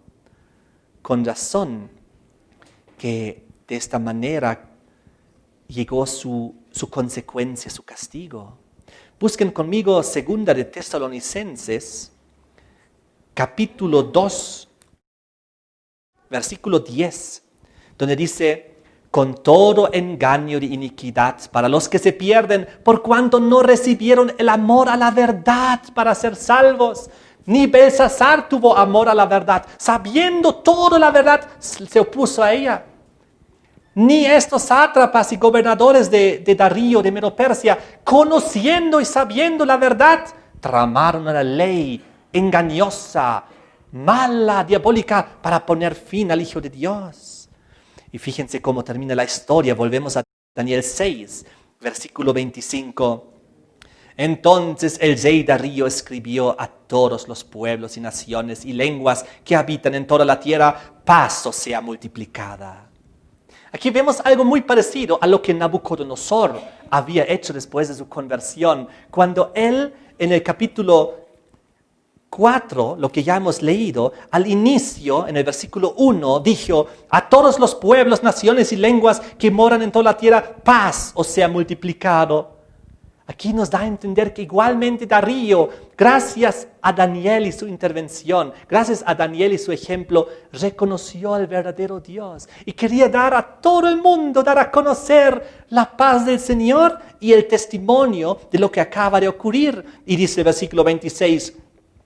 Con razón que de esta manera llegó su consecuencia, su castigo. Busquen conmigo segunda de Tesalonicenses, capítulo 2, versículo 10, donde dice, con todo engaño de iniquidad para los que se pierden, por cuanto no recibieron el amor a la verdad para ser salvos. Ni Belsasar tuvo amor a la verdad, sabiendo toda la verdad, se opuso a ella. Ni estos sátrapas y gobernadores de Darío, de Medo-Persia, conociendo y sabiendo la verdad, tramaron una ley engañosa, mala, diabólica, para poner fin al Hijo de Dios. Y fíjense cómo termina la historia. Volvemos a Daniel 6, versículo 25. Entonces el rey Darío escribió a todos los pueblos y naciones y lenguas que habitan en toda la tierra, paz os sea multiplicada. Aquí vemos algo muy parecido a lo que Nabucodonosor había hecho después de su conversión, cuando él en el capítulo 4, lo que ya hemos leído, al inicio, en el versículo 1, dijo, a todos los pueblos, naciones y lenguas que moran en toda la tierra, paz os sea multiplicado. Aquí nos da a entender que igualmente Darío, gracias a Daniel y su intervención, gracias a Daniel y su ejemplo, reconoció al verdadero Dios y quería dar a todo el mundo, dar a conocer la paz del Señor y el testimonio de lo que acaba de ocurrir. Y dice el versículo 26,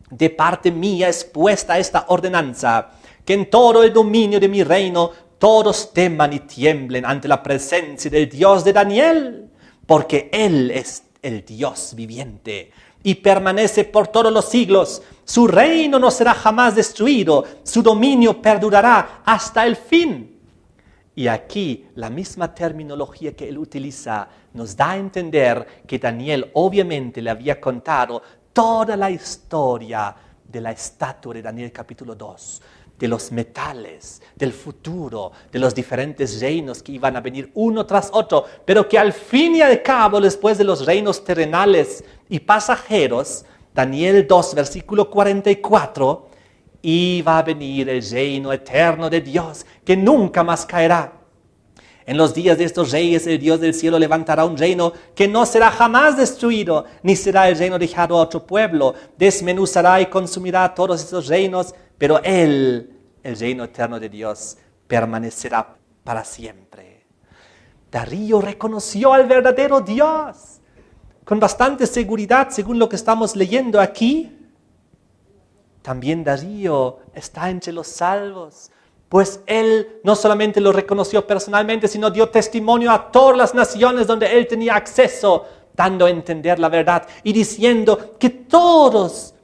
de parte mía es puesta esta ordenanza, que en todo el dominio de mi reino todos teman y tiemblen ante la presencia del Dios de Daniel, porque Él es el Dios viviente y permanece por todos los siglos. Su reino no será jamás destruido, su dominio perdurará hasta el fin. Y aquí la misma terminología que él utiliza nos da a entender que Daniel obviamente le había contado toda la historia de la estatua de Daniel capítulo 2, de los metales, del futuro, de los diferentes reinos que iban a venir uno tras otro, pero que al fin y al cabo, después de los reinos terrenales y pasajeros, Daniel 2, versículo 44, iba a venir el reino eterno de Dios, que nunca más caerá. En los días de estos reyes, el Dios del cielo levantará un reino que no será jamás destruido, ni será el reino dejado a otro pueblo. Desmenuzará y consumirá todos estos reinos, pero Él, el reino eterno de Dios, permanecerá para siempre. Darío reconoció al verdadero Dios con bastante seguridad, según lo que estamos leyendo aquí. También Darío está entre los salvos, pues él no solamente lo reconoció personalmente, sino dio testimonio a todas las naciones donde él tenía acceso, dando a entender la verdad y diciendo que todos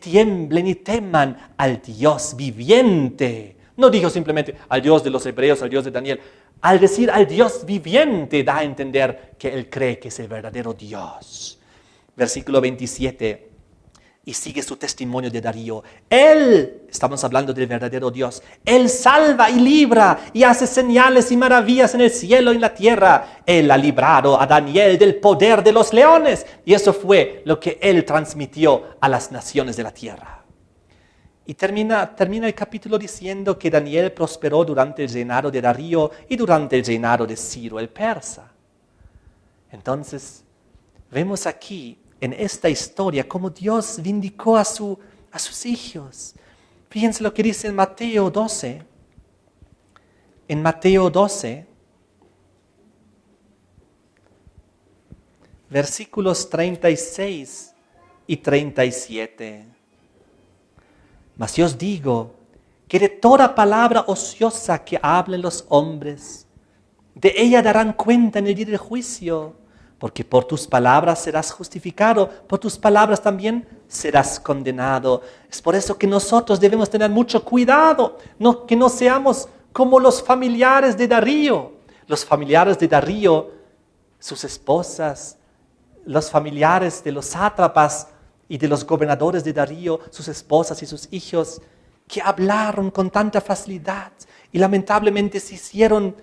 tiemblen y teman al Dios viviente. No dijo simplemente al Dios de los hebreos, al Dios de Daniel. Al decir al Dios viviente da a entender que él cree que es el verdadero Dios. Versículo 27. Y sigue su testimonio de Darío. Él, estamos hablando del verdadero Dios, Él salva y libra y hace señales y maravillas en el cielo y en la tierra. Él ha librado a Daniel del poder de los leones. Y eso fue lo que Él transmitió a las naciones de la tierra. Y termina el capítulo diciendo que Daniel prosperó durante el reinado de Darío y durante el reinado de Ciro el persa. Entonces, vemos aquí en esta historia cómo Dios vindicó a sus hijos. Fíjense lo que dice en Mateo 12. En Mateo 12, versículos 36 y 37. Mas yo os digo que de toda palabra ociosa que hablen los hombres, de ella darán cuenta en el día del juicio. porque por tus palabras serás justificado, por tus palabras también serás condenado. Es por eso que nosotros debemos tener mucho cuidado, que no seamos como los familiares de Darío. Los familiares de Darío, sus esposas, los familiares de los sátrapas y de los gobernadores de Darío, sus esposas y sus hijos, que hablaron con tanta facilidad y lamentablemente se hicieron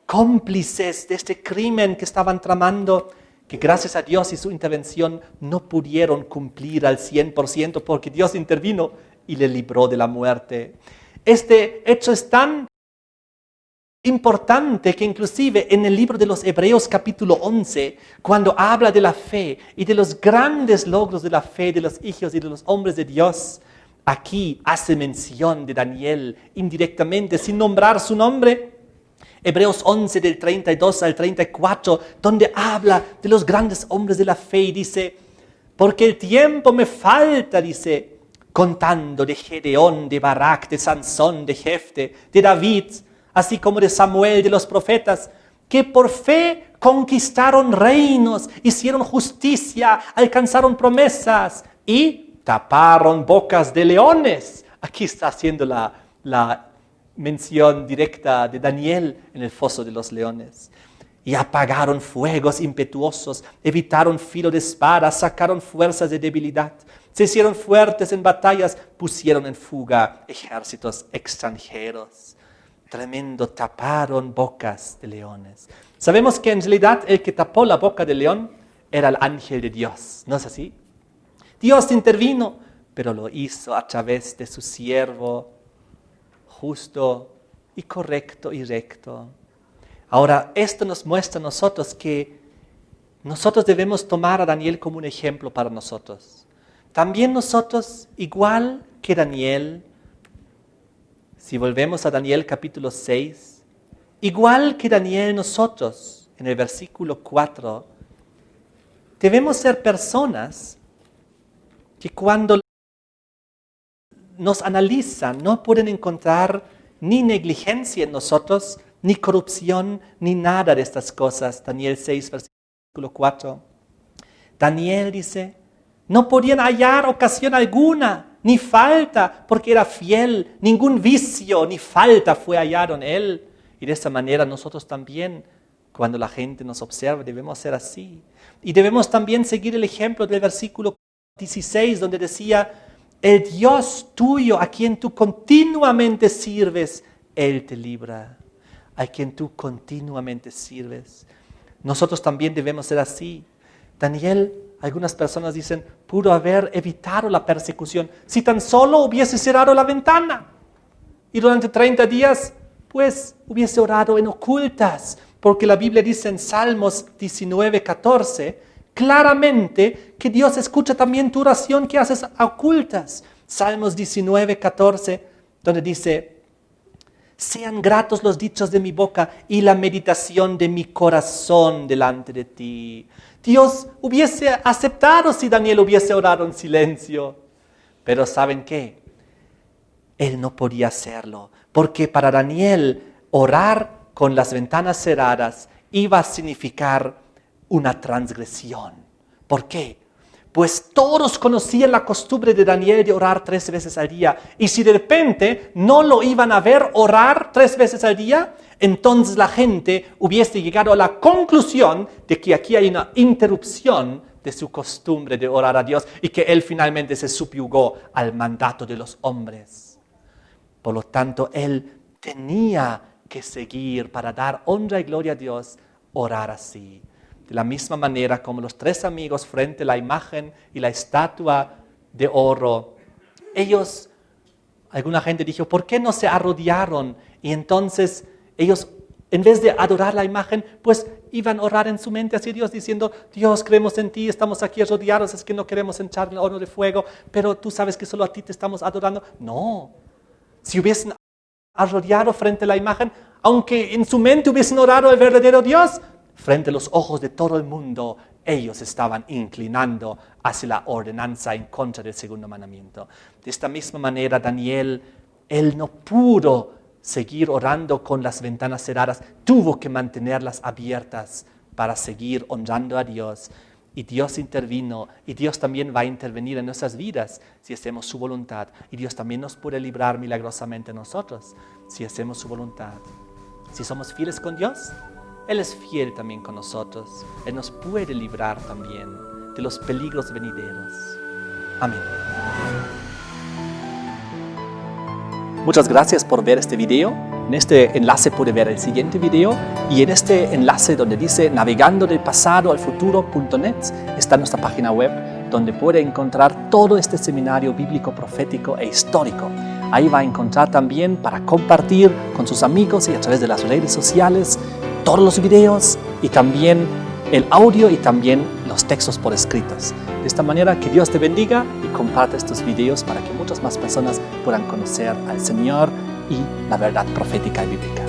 cómplices de este crimen que estaban tramando, que gracias a Dios y su intervención no pudieron cumplir al 100% porque Dios intervino y le libró de la muerte. Este hecho es tan importante que inclusive en el libro de los Hebreos capítulo 11, cuando habla de la fe y de los grandes logros de la fe de los hijos y de los hombres de Dios, aquí hace mención de Daniel indirectamente, sin nombrar su nombre. Hebreos 11 del 32 al 34, donde habla de los grandes hombres de la fe y dice, porque el tiempo me falta, dice, contando de Gedeón, de Barak, de Sansón, de Jefte, de David, así como de Samuel, de los profetas, que por fe conquistaron reinos, hicieron justicia, alcanzaron promesas y taparon bocas de leones. Aquí está haciendo la mención directa de Daniel en el foso de los leones. Y apagaron fuegos impetuosos, evitaron filo de espada, sacaron fuerzas de debilidad, se hicieron fuertes en batallas, pusieron en fuga ejércitos extranjeros. Tremendo, taparon bocas de leones. Sabemos que en realidad el que tapó la boca del león era el ángel de Dios, ¿no es así? Dios intervino, pero lo hizo a través de su siervo justo y correcto y recto. Ahora, esto nos muestra a nosotros que nosotros debemos tomar a Daniel como un ejemplo para nosotros. También nosotros, igual que Daniel, si volvemos a Daniel capítulo 6, igual que Daniel nosotros, en el versículo 4, debemos ser personas que cuando nos analizan no pueden encontrar ni negligencia en nosotros, ni corrupción, ni nada de estas cosas. Daniel 6, versículo 4. Daniel dice, no podían hallar ocasión alguna, ni falta, porque era fiel, ningún vicio ni falta fue hallado en él. Y de esa manera nosotros también, cuando la gente nos observa, debemos ser así. Y debemos también seguir el ejemplo del versículo 16, donde decía, el Dios tuyo, a quien tú continuamente sirves, Él te libra. A quien tú continuamente sirves. Nosotros también debemos ser así. Daniel, algunas personas dicen, pudo haber evitado la persecución si tan solo hubiese cerrado la ventana. Y durante 30 días, pues, hubiese orado en ocultas. Porque la Biblia dice en Salmos 19, 14, claramente que Dios escucha también tu oración que haces a ocultas. Salmos 19, 14, donde dice, sean gratos los dichos de mi boca y la meditación de mi corazón delante de ti. Dios hubiese aceptado si Daniel hubiese orado en silencio. Pero ¿saben qué? Él no podía hacerlo, porque para Daniel orar con las ventanas cerradas iba a significar una transgresión. ¿Por qué? Pues todos conocían la costumbre de Daniel de orar 3 veces al día. Y si de repente no lo iban a ver orar 3 veces al día, entonces la gente hubiese llegado a la conclusión de que aquí hay una interrupción de su costumbre de orar a Dios y que él finalmente se subyugó al mandato de los hombres. Por lo tanto, él tenía que seguir para dar honra y gloria a Dios, orar así. De la misma manera como los 3 amigos frente a la imagen y la estatua de oro, ellos, alguna gente dijo, ¿por qué no se arrodillaron? Y entonces ellos, en vez de adorar la imagen, pues iban a orar en su mente hacia Dios diciendo, Dios, creemos en ti, estamos aquí arrodillados, es que no queremos entrar en el horno de fuego, pero tú sabes que solo a ti te estamos adorando. No, si hubiesen arrodillado frente a la imagen, aunque en su mente hubiesen orado al verdadero Dios, frente a los ojos de todo el mundo, ellos estaban inclinando hacia la ordenanza en contra del segundo mandamiento. De esta misma manera, Daniel, él no pudo seguir orando con las ventanas cerradas, tuvo que mantenerlas abiertas para seguir honrando a Dios. Y Dios intervino, y Dios también va a intervenir en nuestras vidas si hacemos su voluntad. Y Dios también nos puede librar milagrosamente a nosotros si hacemos su voluntad. Si somos fieles con Dios, Él es fiel también con nosotros. Él nos puede librar también de los peligros venideros. Amén. Muchas gracias por ver este video. En este enlace puede ver el siguiente video y en este enlace donde dice navegando del pasado al futuro.net está nuestra página web donde puede encontrar todo este seminario bíblico, profético e histórico. Ahí va a encontrar también para compartir con sus amigos y a través de las redes sociales todos los videos y también el audio y también los textos por escritos. De esta manera que Dios te bendiga y comparte estos videos para que muchas más personas puedan conocer al Señor y la verdad profética y bíblica.